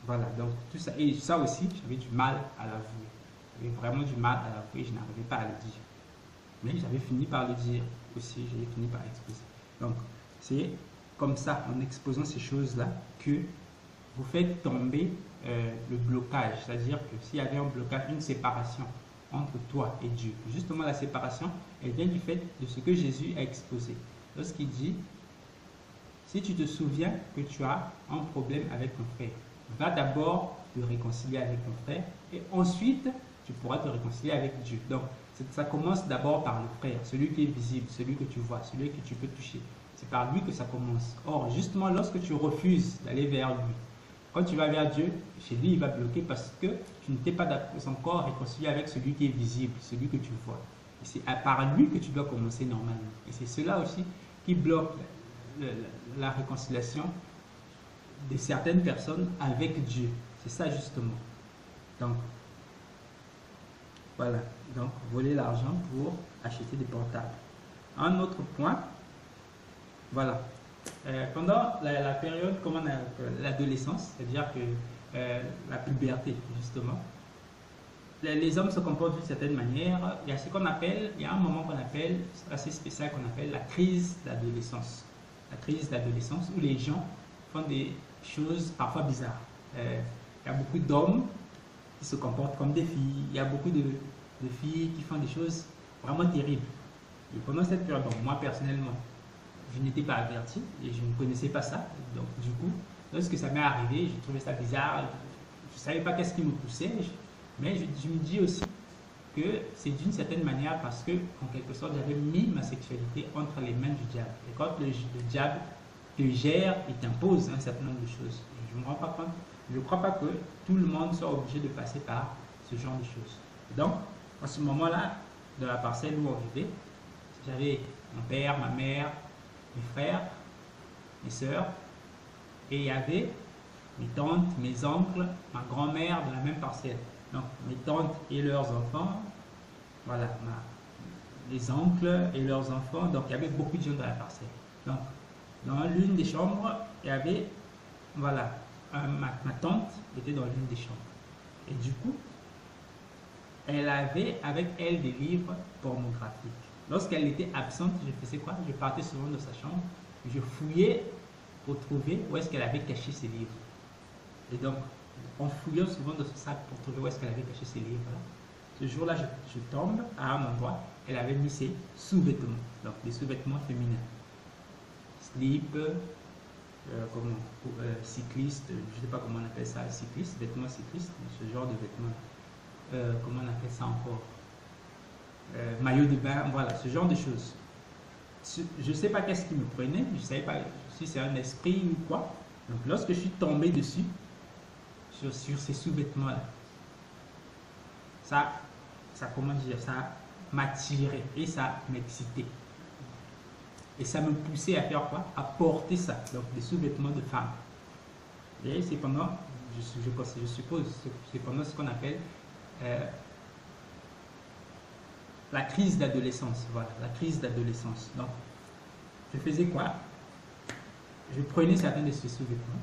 Voilà, donc tout ça. Et ça aussi, j'avais du mal à l'avouer. J'avais vraiment du mal à l'avouer. Je n'arrivais pas à le dire. Mais j'avais fini par le dire aussi. J'ai fini par exposer. Donc, c'est comme ça, en exposant ces choses-là, que vous faites tomber le blocage. C'est-à-dire que s'il y avait un blocage, une séparation entre toi et Dieu, justement la séparation, elle vient du fait de ce que Jésus a exposé. Lorsqu'il dit, si tu te souviens que tu as un problème avec ton frère, va d'abord te réconcilier avec ton frère et ensuite tu pourras te réconcilier avec Dieu. Donc ça commence d'abord par le frère, celui qui est visible, celui que tu vois, celui que tu peux toucher. C'est par lui que ça commence. Or, justement, lorsque tu refuses d'aller vers lui, quand tu vas vers Dieu, chez lui, il va bloquer parce que tu n'étais pas encore réconcilié avec celui qui est visible, celui que tu vois. Et c'est par lui que tu dois commencer normalement. Et c'est cela aussi qui bloque la réconciliation de certaines personnes avec Dieu. C'est ça justement. Donc, voilà. Donc, voler l'argent pour acheter des portables. Un autre point, voilà. Pendant la période, comment l'adolescence, c'est-à-dire que la puberté, justement, les hommes se comportent d'une certaine manière. Il y a ce qu'on appelle, il y a un moment qu'on appelle, assez spécial, qu'on appelle la crise d'adolescence. La crise d'adolescence où les gens font des choses parfois bizarres. Il y a beaucoup d'hommes qui se comportent comme des filles. Il y a beaucoup de filles qui font des choses vraiment terribles. Et pendant cette période, bon, moi personnellement, je n'étais pas averti et je ne connaissais pas ça. Donc du coup, lorsque ça m'est arrivé, j'ai trouvé ça bizarre. Je ne savais pas qu'est-ce qui me poussait. Mais je me dis aussi que c'est d'une certaine manière parce que, en quelque sorte, j'avais mis ma sexualité entre les mains du diable. Et quand le diable te gère, il t'impose un certain nombre de choses. Je ne me rends pas compte. Je ne crois pas que tout le monde soit obligé de passer par ce genre de choses. Et donc, à ce moment-là, dans la parcelle où on vivait, j'avais mon père, ma mère, mes frères, mes sœurs, et il y avait mes tantes, mes oncles, ma grand-mère de la même parcelle. Donc, mes tantes et leurs enfants, voilà, les oncles et leurs enfants, donc il y avait beaucoup de gens dans la parcelle. Donc, dans l'une des chambres, il y avait, voilà, ma tante était dans l'une des chambres. Et du coup, elle avait avec elle des livres pornographiques. Lorsqu'elle était absente, je faisais quoi? Je partais souvent de sa chambre, je fouillais pour trouver où est-ce qu'elle avait caché ses livres. Et donc, en fouillant souvent dans ce sac pour trouver où est-ce qu'elle avait caché ses livres-là, ce jour-là, je tombe à un endroit, elle avait mis ses sous-vêtements, donc des sous-vêtements féminins. Slip, cycliste, je ne sais pas comment on appelle ça, cycliste, vêtements cyclistes, ce genre de vêtements. Comment on appelle ça encore? Maillot de bain, voilà, ce genre de choses. Je ne sais pas qu'est-ce qui me prenait, je ne savais pas si c'est un esprit ou quoi. Donc lorsque je suis tombé dessus, sur ces sous-vêtements-là, ça, comment dire, ça m'attirait et ça m'excitait. Et ça me poussait à faire quoi? À porter ça, donc des sous-vêtements de femme. Et c'est pendant, je suppose, c'est pendant ce qu'on appelle la crise d'adolescence. Voilà, la crise d'adolescence. Donc, je faisais quoi? Je prenais certains de ces sous-vêtements,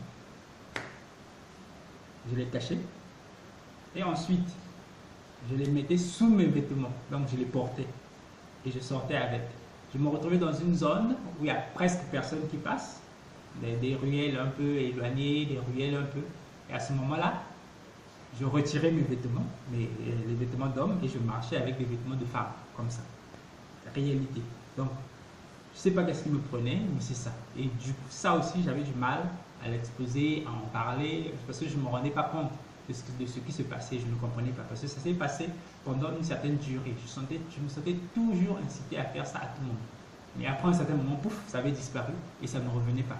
je les cachais, et ensuite, je les mettais sous mes vêtements. Donc, je les portais et je sortais avec. Je me retrouvais dans une zone où il n'y a presque personne qui passe, des ruelles un peu éloignées, des ruelles un peu. Et à ce moment-là, je retirais mes vêtements, les vêtements d'homme, et je marchais avec des vêtements de femme, comme ça. La réalité. Donc, je ne sais pas qu'est-ce qui me prenait, mais c'est ça. Et du coup, ça aussi, j'avais du mal à l'exposer, à en parler, parce que je ne me rendais pas compte de ce qui se passait, je ne comprenais pas. Parce que ça s'est passé pendant une certaine durée. Je me sentais toujours incité à faire ça à tout le monde. Mais après un certain moment, pouf, ça avait disparu et ça ne revenait pas.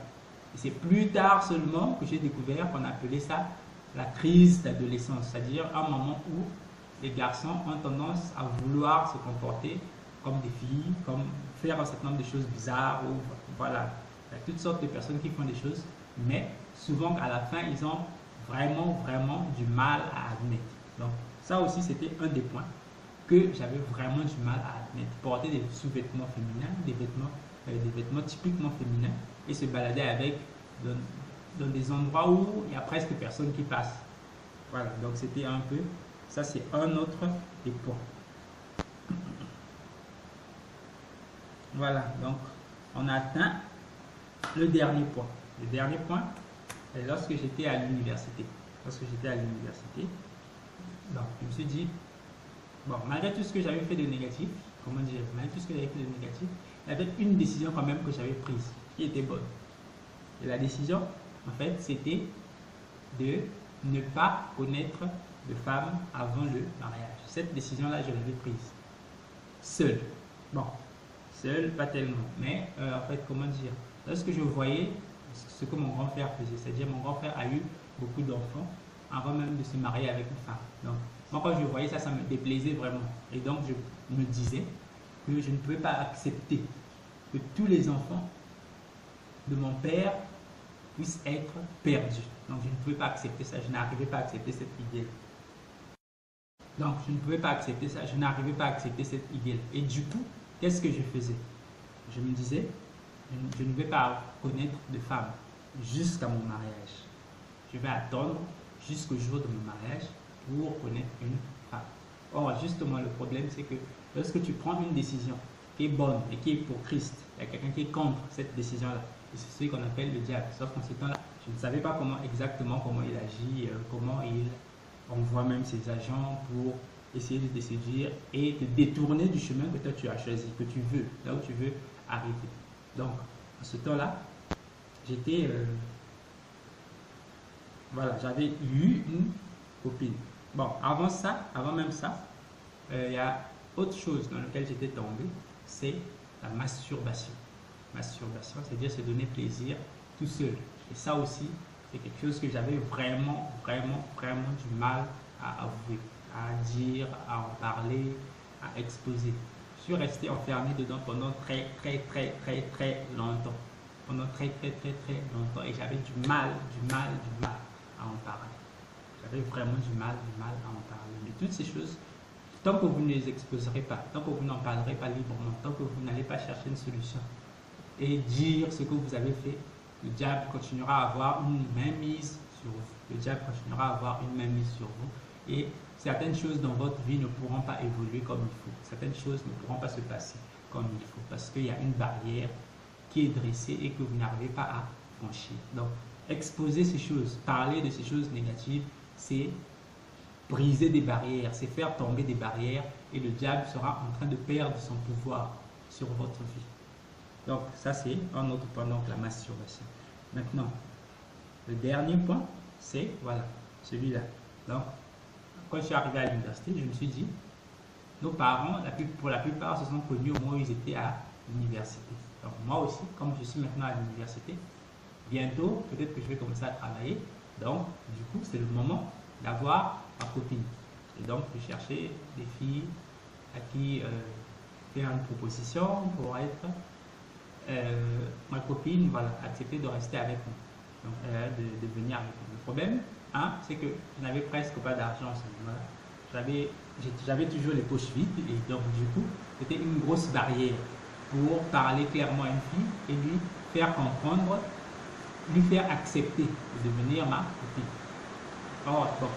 Et c'est plus tard seulement que j'ai découvert qu'on appelait ça la crise d'adolescence, c'est-à-dire un moment où les garçons ont tendance à vouloir se comporter comme des filles, comme faire un certain nombre de choses bizarres, ou voilà, il y a toutes sortes de personnes qui font des choses, mais souvent à la fin, ils ont vraiment du mal à admettre. Donc ça aussi, c'était un des points que j'avais vraiment du mal à admettre. Porter des sous-vêtements féminins, des vêtements typiquement féminins, et se balader avec dans des endroits où il n'y a presque personne qui passe. Voilà, donc c'était un peu, ça c'est un autre des points. Voilà, donc on a atteint le dernier point. Le dernier point, c'est lorsque j'étais à l'université. Donc je me suis dit, bon, malgré tout ce que j'avais fait de négatif, malgré tout ce que j'avais fait de négatif, il y avait une décision quand même que j'avais prise, qui était bonne. Et la décision, en fait, c'était de ne pas connaître de femme avant le mariage. Cette décision-là, je l'avais prise seule. Bon, seule, pas tellement. Mais, en fait, comment dire, lorsque je voyais ce que mon grand-père faisait, c'est-à-dire mon grand-père a eu beaucoup d'enfants avant même de se marier avec une femme. Donc, moi, quand je voyais ça, ça me déplaisait vraiment. Et donc, je me disais que je ne pouvais pas accepter que tous les enfants de mon père puissent être perdus. Donc, je ne pouvais pas accepter ça. Je n'arrivais pas à accepter cette idée. Donc, je ne pouvais pas accepter ça. Je n'arrivais pas à accepter cette idée. Et du coup, qu'est-ce que je faisais? Je me disais, je ne vais pas connaître de femme jusqu'à mon mariage. Je vais attendre jusqu'au jour de mon mariage pour connaître une femme. Or, justement, le problème, c'est que lorsque tu prends une décision qui est bonne et qui est pour Christ, il y a quelqu'un qui est contre cette décision-là. Et c'est celui qu'on appelle le diable. Sauf qu'en ce temps-là, je ne savais pas exactement comment il agit, comment il envoie même ses agents pour essayer de te séduire et te détourner du chemin que toi tu as choisi, que tu veux, là où tu veux arriver. Donc, en ce temps-là, j'étais... voilà, j'avais eu une copine. Bon, avant même ça, il y a autre chose dans laquelle j'étais tombé, c'est la masturbation. Masturbation, c'est-à-dire se donner plaisir tout seul. Et ça aussi, c'est quelque chose que j'avais vraiment du mal à avouer, à dire, à en parler, à exposer. Je suis resté enfermé dedans pendant très longtemps. Pendant très longtemps. Et j'avais du mal à en parler. J'avais vraiment du mal à en parler. Mais toutes ces choses, tant que vous ne les exposerez pas, tant que vous n'en parlerez pas librement, tant que vous n'allez pas chercher une solution et dire ce que vous avez fait, le diable continuera à avoir une mainmise sur vous. Le diable continuera à avoir une mainmise sur vous. Et certaines choses dans votre vie ne pourront pas évoluer comme il faut. Certaines choses ne pourront pas se passer comme il faut. Parce qu'il y a une barrière qui est dressée et que vous n'arrivez pas à franchir. Donc, exposer ces choses, parler de ces choses négatives, c'est briser des barrières, c'est faire tomber des barrières et le diable sera en train de perdre son pouvoir sur votre vie. Donc, ça c'est un autre point, donc la masturbation. Maintenant, le dernier point, c'est voilà, celui-là. Donc, quand je suis arrivé à l'université, je me suis dit, nos parents, pour la plupart, se sont connus au moment où ils étaient à l'université. Donc, moi aussi, comme je suis maintenant à l'université, bientôt, peut-être que je vais commencer à travailler. Donc, du coup, c'est le moment d'avoir ma copine. Et donc, je cherchais des filles à qui faire une proposition pour être ma copine, voilà, accepter de rester avec moi. Donc, de venir avec moi. Le problème, c'est que je n'avais presque pas d'argent à ce moment-là. J'avais toujours les poches vides et donc, du coup, c'était une grosse barrière pour parler clairement à une fille et lui faire comprendre, lui faire accepter de devenir ma copine. Or, bon,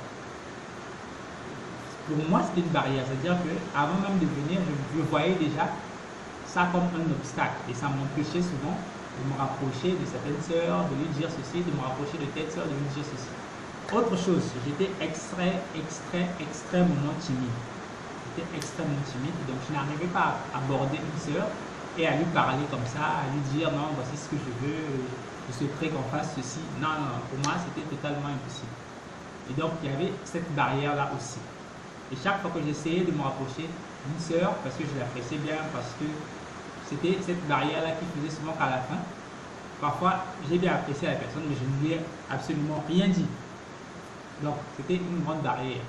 pour moi, c'était une barrière. C'est-à-dire qu'avant même de venir, je voyais déjà ça comme un obstacle. Et ça m'empêchait souvent de me rapprocher de certaines sœurs, de lui dire ceci, de me rapprocher de telle sœur, de lui dire ceci. Autre chose, j'étais extrêmement timide. J'étais extrêmement timide. Donc, je n'arrivais pas à aborder une sœur et à lui parler comme ça, à lui dire non, voici ce que je veux, je souhaiterais qu'on fasse ceci. Non, non, pour moi, c'était totalement impossible. Et donc, il y avait cette barrière-là aussi. Et chaque fois que j'essayais de me rapprocher d'une sœur, parce que je l'appréciais bien, parce que c'était cette barrière-là qui faisait souvent qu'à la fin, parfois, j'ai bien apprécié la personne, mais je ne lui ai absolument rien dit. Donc, c'était une grande barrière.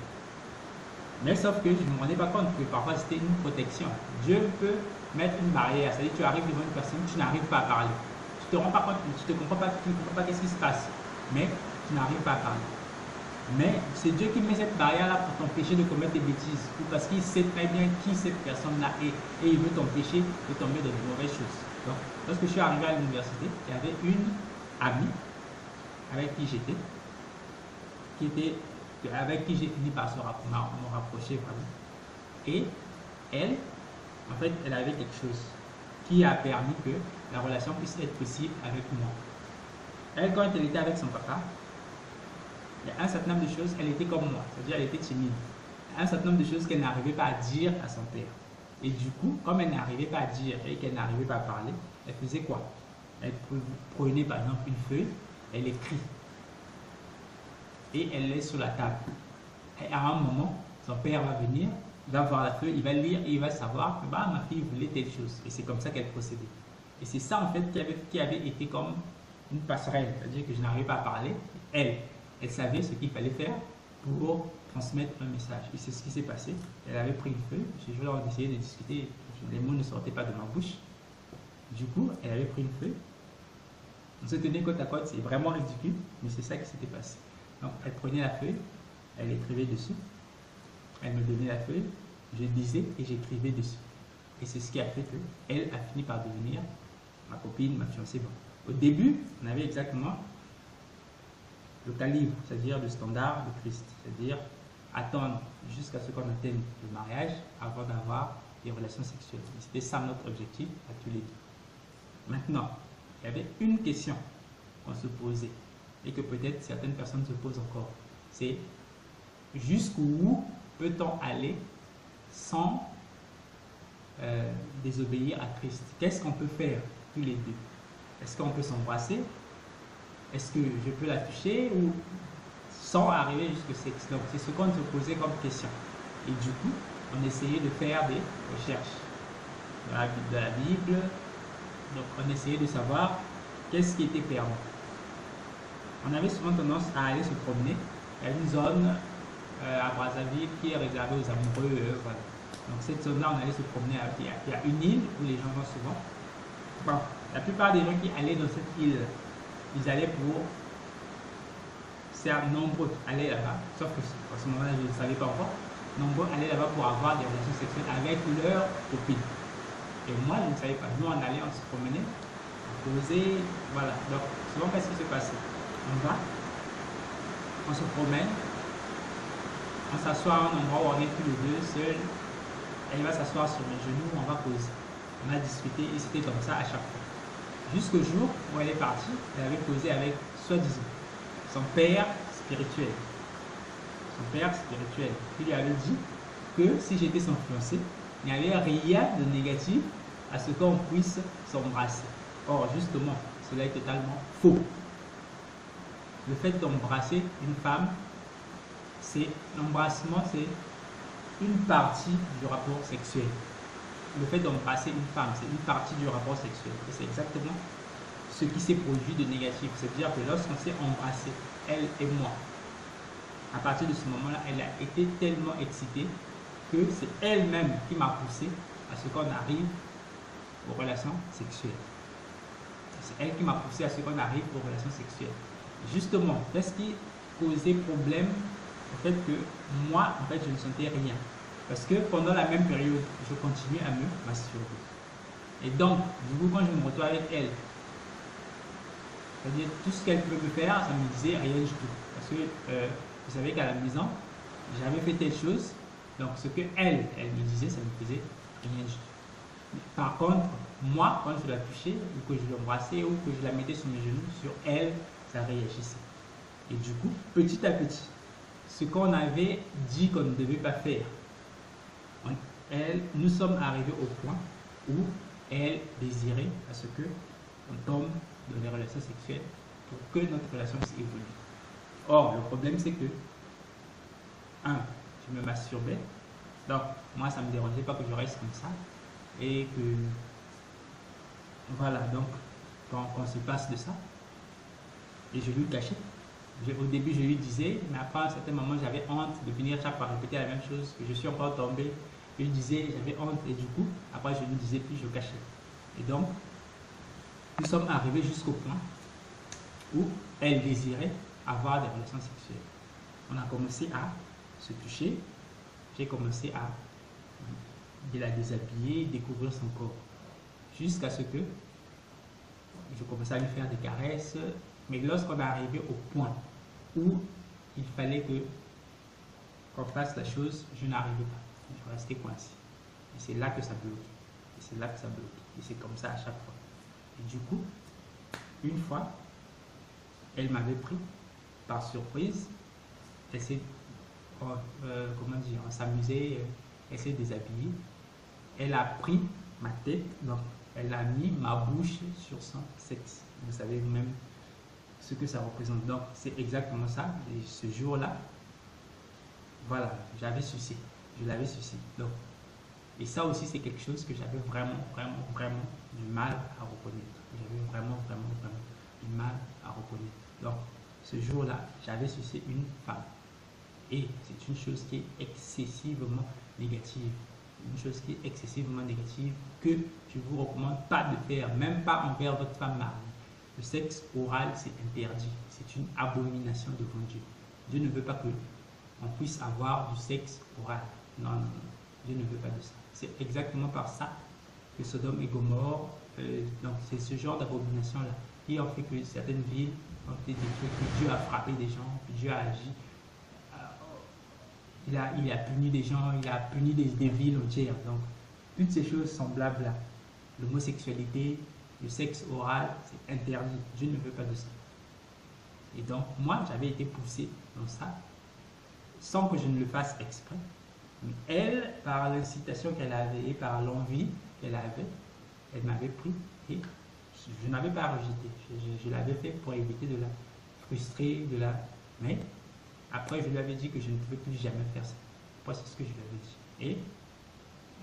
Mais sauf que je ne me rendais pas compte que parfois, c'était une protection. Dieu peut mettre une barrière. C'est-à-dire que tu arrives devant une personne, tu n'arrives pas à parler. Tu ne te rends pas compte, tu ne comprends pas qu'est-ce qui se passe. Mais tu n'arrives pas à parler. Mais c'est Dieu qui met cette barrière-là pour t'empêcher de commettre des bêtises. Ou parce qu'il sait très bien qui cette personne-là est. Et il veut t'empêcher de tomber dans de mauvaises choses. Donc, lorsque je suis arrivé à l'université, il y avait une amie avec qui j'étais, avec qui j'ai fini par me rapprocher vraiment. Et elle, en fait, elle avait quelque chose qui a permis que la relation puisse être possible avec moi. Elle, quand elle était avec son papa, il y a un certain nombre de choses, elle était comme moi, c'est-à-dire elle était timide. Il y a un certain nombre de choses qu'elle n'arrivait pas à dire à son père. Et du coup, comme elle n'arrivait pas à dire et qu'elle n'arrivait pas à parler, elle faisait quoi? Elle prenait par exemple une feuille, elle écrit. Et elle laisse sur la table. Et à un moment, son père va venir, il va voir la feuille, il va lire et il va savoir que bah, ma fille voulait telle chose. Et c'est comme ça qu'elle procédait. Et c'est ça en fait qui avait été comme une passerelle. C'est-à-dire que je n'arrivais pas à parler. Elle savait ce qu'il fallait faire pour transmettre un message. Et c'est ce qui s'est passé. Elle avait pris une feuille. J'ai toujours essayé de discuter. Les mots ne sortaient pas de ma bouche. Du coup, elle avait pris une feuille. On se tenait côte à côte. C'est vraiment ridicule, mais c'est ça qui s'était passé. Donc, elle prenait la feuille, elle écrivait dessus, elle me donnait la feuille, je lisais et j'écrivais dessus. Et c'est ce qui a fait qu'elle a fini par devenir ma copine, ma fiancée. Bon. Au début, on avait exactement le calibre, c'est-à-dire le standard de Christ, c'est-à-dire attendre jusqu'à ce qu'on atteigne le mariage avant d'avoir des relations sexuelles. C'était ça notre objectif à tous les deux. Maintenant, il y avait une question qu'on se posait et que peut-être certaines personnes se posent encore. C'est jusqu'où peut-on aller sans désobéir à Christ? Qu'est-ce qu'on peut faire tous les deux? Est-ce qu'on peut s'embrasser? Est-ce que je peux la toucher ou sans arriver jusqu'au sexe? Donc c'est ce qu'on se posait comme question. Et du coup, on essayait de faire des recherches de la Bible. Donc on essayait de savoir qu'est-ce qui était permis. On avait souvent tendance à aller se promener. Il y a une zone à Brazzaville qui est réservée aux amoureux. Voilà. Donc cette zone-là, on allait se promener. Il y a une île où les gens vont souvent. Bon, la plupart des gens qui allaient dans cette île, ils allaient pour... C'est nombreux allaient là-bas, sauf que à ce moment-là, je ne savais pas encore. Nombreux allaient là-bas pour avoir des relations sexuelles avec leur copine. Et moi, je ne savais pas. Nous, on allait, on se promenait, on causait, voilà. Donc, souvent, qu'est-ce qui se passait? On va, on se promène, on s'assoit à un endroit où on est tous les deux seuls. Elle va s'asseoir sur mes genoux, on va causer. On a discuté et c'était comme ça à chaque fois. Jusqu'au jour où elle est partie, elle avait causé avec, soi-disant, son père spirituel. Son père spirituel. Il lui avait dit que si j'étais son fiancé, il n'y avait rien de négatif à ce qu'on puisse s'embrasser. Or, justement, cela est totalement faux. le fait d'embrasser une femme, c'est l'embrassement, c'est une partie du rapport sexuel. Le fait d'embrasser une femme, c'est une partie du rapport sexuel. Et c'est exactement ce qui s'est produit de négatif. C'est-à-dire que lorsqu'on s'est embrassé, elle et moi, à partir de ce moment-là, elle a été tellement excitée que c'est elle-même qui m'a poussé à ce qu'on arrive aux relations sexuelles. C'est elle qui m'a poussé à ce qu'on arrive aux relations sexuelles. Justement, qu'est-ce qui causait problème? Le fait que moi, en fait, je ne sentais rien. Parce que pendant la même période, je continuais à me masturber. Et donc, du coup, quand je me retrouve avec elle, c'est-à-dire tout ce qu'elle pouvait me faire, ça me disait rien du tout. Parce que vous savez qu'à la maison, j'avais fait telle chose, donc ce que elle me disait, ça me faisait rien du tout. Par contre, moi, quand je la touchais, ou que je l'embrassais, ou que je la mettais sur mes genoux, sur elle, ça réagissait. Et du coup, petit à petit, ce qu'on avait dit qu'on ne devait pas faire, nous sommes arrivés au point où elle désirait à ce que on tombe dans les relations sexuelles pour que notre relation évolue. Or, le problème c'est que, je me masturbais, donc moi ça ne me dérangeait pas que je reste comme ça, et que, voilà, donc qu'on se passe de ça, et je lui cachais. Au début je lui disais, mais après à un certain moment j'avais honte de venir chaque fois répéter la même chose, que je suis encore tombé. Je lui disais, j'avais honte, et du coup, après je lui disais, puis je cachais. Et donc, nous sommes arrivés jusqu'au point où elle désirait avoir des relations sexuelles. On a commencé à se toucher, j'ai commencé à la déshabiller, découvrir son corps, jusqu'à ce que je commençais à lui faire des caresses. Mais lorsqu'on est arrivé au point où il fallait qu'on fasse la chose, je n'arrivais pas. Je restais coincé. Et c'est là que ça bloque. Et c'est là que ça bloque. Et c'est comme ça à chaque fois. Et du coup, une fois, elle m'avait pris par surprise. Elle s'est, comment dire, on s'amusait, elle s'est déshabillée. Elle a pris ma tête, donc elle a mis ma bouche sur son sexe. Vous savez vous-même ce que ça représente. Donc c'est exactement ça. Et ce jour-là, voilà, j'avais sucé. Je l'avais sucé. Donc, et ça aussi, c'est quelque chose que j'avais vraiment du mal à reconnaître. J'avais vraiment du mal à reconnaître. Donc, ce jour-là, j'avais sucé une femme. Et c'est une chose qui est excessivement négative. Une chose qui est excessivement négative que je ne vous recommande pas de faire, même pas envers votre femme mariée. Le sexe oral, c'est interdit. C'est une abomination devant Dieu. Dieu ne veut pas que on puisse avoir du sexe oral. Non, non, non. Dieu ne veut pas de ça. C'est exactement par ça que Sodome et Gomorrhe, donc c'est ce genre d'abomination-là qui ont fait que certaines villes ont été détruites, que Dieu a frappé des gens, que Dieu a agi. Il a puni des gens, il a puni des villes entières. Donc, toutes ces choses semblables-là, l'homosexualité, le sexe oral, c'est interdit. Dieu ne veut pas de ça. Et donc, moi, j'avais été poussé dans ça, sans que je ne le fasse exprès. Mais elle, par l'incitation qu'elle avait et par l'envie qu'elle avait, elle m'avait pris et je n'avais pas rejeté. Je l'avais fait pour éviter de la frustrer, mais après, je lui avais dit que je ne pouvais plus jamais faire ça. Moi, c'est ce que je lui avais dit. Et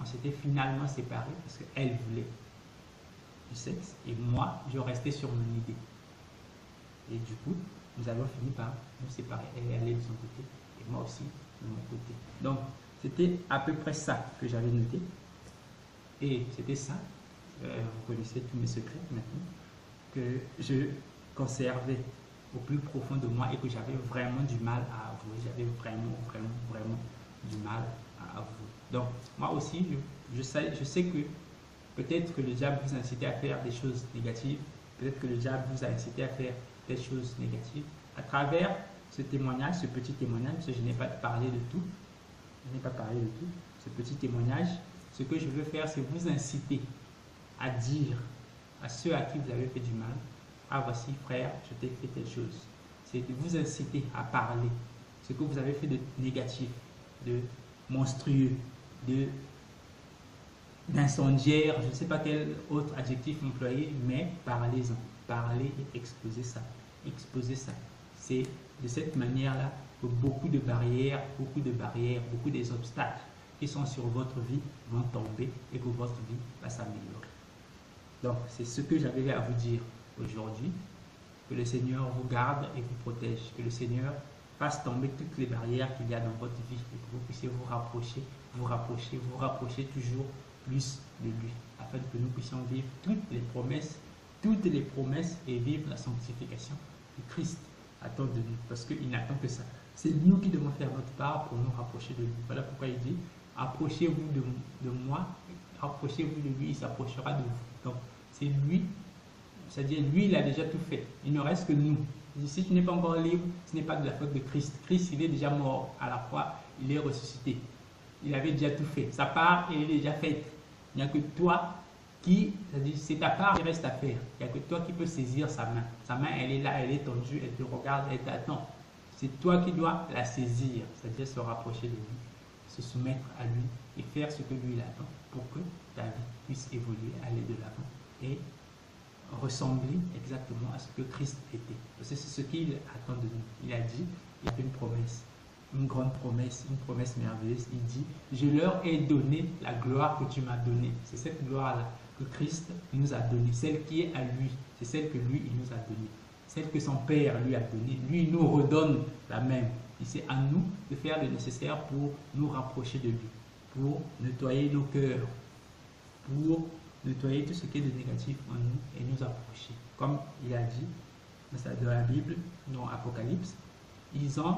on s'était finalement séparés parce qu'elle voulait du sexe et moi, je restais sur mon idée. Et du coup, nous avons fini par nous séparer. Elle allait de son côté et moi aussi de mon côté. Donc, c'était à peu près ça que j'avais noté. Et c'était ça, vous connaissez tous mes secrets maintenant, que je conservais au plus profond de moi et que j'avais vraiment du mal à avouer. J'avais vraiment du mal à avouer. Donc, moi aussi, je sais que peut-être que le diable vous a incité à faire des choses négatives. Peut-être que le diable vous a incité à faire des choses négatives. À travers ce témoignage, ce petit témoignage, parce que je n'ai pas parlé de tout, ce petit témoignage, ce que je veux faire, c'est vous inciter à dire à ceux à qui vous avez fait du mal, ah voici frère, je t'ai fait telle chose. C'est de vous inciter à parler ce que vous avez fait de négatif, de monstrueux, d'incendiaire, je ne sais pas quel autre adjectif employer, mais parlez-en, parlez et exposez ça. Exposez ça. C'est de cette manière-là que beaucoup de barrières, beaucoup des obstacles qui sont sur votre vie vont tomber et que votre vie va s'améliorer. Donc, c'est ce que j'avais à vous dire aujourd'hui. Que le Seigneur vous garde et vous protège. Que le Seigneur fasse tomber toutes les barrières qu'il y a dans votre vie et que vous puissiez vous rapprocher toujours plus de lui, afin que nous puissions vivre toutes les promesses et vivre la sanctification que Christ attend de nous, parce qu'il n'attend que ça. C'est nous qui devons faire notre part pour nous rapprocher de lui. Voilà pourquoi il dit, approchez-vous de moi, approchez-vous de lui, il s'approchera de vous. Donc, c'est lui, c'est-à-dire lui, il a déjà tout fait. Il ne reste que nous. Si tu n'es pas encore libre, ce n'est pas de la faute de Christ. Christ, il est déjà mort à la croix, il est ressuscité. Il avait déjà tout fait. Sa part, elle est déjà faite. Il n'y a que toi qui, c'est-à-dire c'est ta part qui reste à faire. Il n'y a que toi qui peux saisir sa main. Sa main, elle est là, elle est tendue, elle te regarde, elle t'attend. C'est toi qui dois la saisir, c'est-à-dire se rapprocher de lui, se soumettre à lui et faire ce que lui il attend pour que ta vie puisse évoluer, aller de l'avant et ressembler exactement à ce que Christ était. Parce que c'est ce qu'il attend de nous. Il a dit, il y a une promesse, une grande promesse, une promesse merveilleuse. Il dit, je leur ai donné la gloire que tu m'as donnée. C'est cette gloire-là que Christ nous a donnée, celle qui est à lui. C'est celle que lui, il nous a donnée. Celle que son Père lui a donnée. Lui, il nous redonne la même. Et c'est à nous de faire le nécessaire pour nous rapprocher de lui, pour nettoyer nos cœurs, pour nettoyer tout ce qui est de négatif en nous et nous approcher. Comme il a dit dans la Bible, dans Apocalypse, ils ont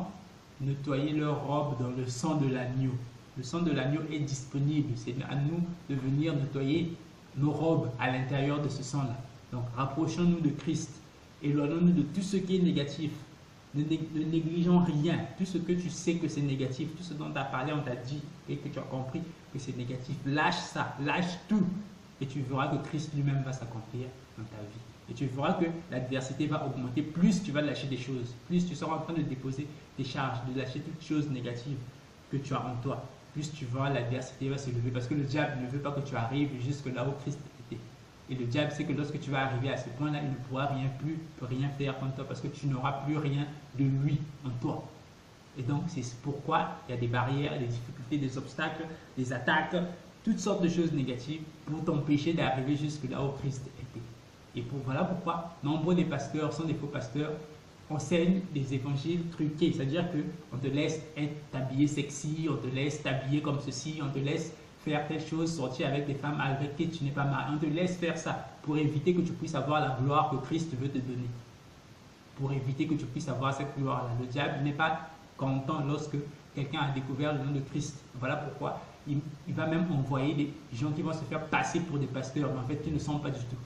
nettoyé leur robe dans le sang de l'agneau. Le sang de l'agneau est disponible. C'est à nous de venir nettoyer nos robes à l'intérieur de ce sang-là. Donc, rapprochons-nous de Christ. Éloignons-nous de tout ce qui est négatif. Ne négligeons rien. Tout ce que tu sais que c'est négatif, tout ce dont tu as parlé, on t'a dit et que tu as compris que c'est négatif, lâche ça, lâche tout. Et tu verras que Christ lui-même va s'accomplir dans ta vie. Et tu verras que l'adversité va augmenter. Plus tu vas lâcher des choses, plus tu seras en train de déposer des charges, de lâcher toutes choses négatives que tu as en toi. Plus tu verras l'adversité va se lever. Parce que le diable ne veut pas que tu arrives jusque là où Christ était. Et le diable sait que lorsque tu vas arriver à ce point-là, il ne pourra rien faire en toi parce que tu n'auras plus rien de lui en toi. Et donc, c'est pourquoi il y a des barrières, des difficultés, des obstacles, des attaques, toutes sortes de choses négatives pour t'empêcher d'arriver jusque là où Christ était. Et voilà pourquoi nombreux des pasteurs sont des faux pasteurs, enseignent des évangiles truqués. C'est-à-dire qu'on te laisse être habillé sexy, on te laisse t'habiller comme ceci, on te laisse faire telle chose, sortir avec des femmes avec qui tu n'es pas marié. On te laisse faire ça pour éviter que tu puisses avoir la gloire que Christ veut te donner. Pour éviter que tu puisses avoir cette gloire-là. Le diable n'est pas content lorsque quelqu'un a découvert le nom de Christ. Voilà pourquoi il va même envoyer des gens qui vont se faire passer pour des pasteurs, mais en fait, ils ne sont pas du tout.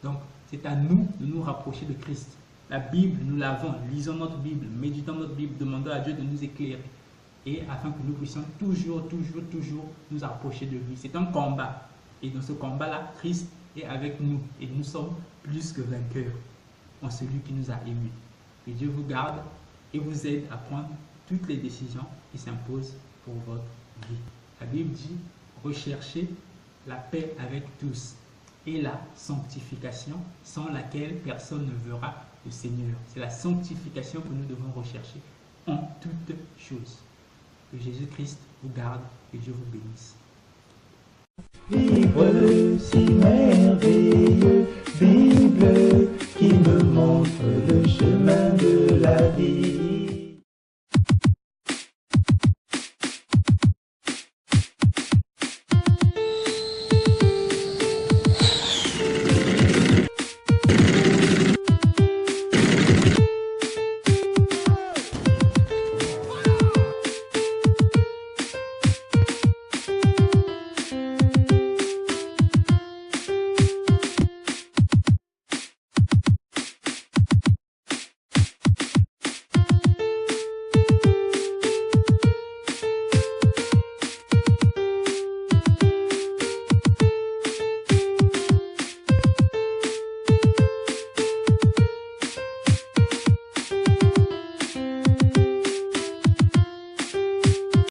Donc, c'est à nous de nous rapprocher de Christ. La Bible, nous l'avons. Lisons notre Bible, méditons notre Bible, demandons à Dieu de nous éclairer. Et afin que nous puissions toujours nous approcher de lui. C'est un combat. Et dans ce combat-là, Christ est avec nous. Et nous sommes plus que vainqueurs en celui qui nous a aimés. Que Dieu vous garde et vous aide à prendre toutes les décisions qui s'imposent pour votre vie. La Bible dit, recherchez la paix avec tous et la sanctification sans laquelle personne ne verra le Seigneur. C'est la sanctification que nous devons rechercher en toutes choses. Que Jésus-Christ vous garde et Dieu vous bénisse. Vivre si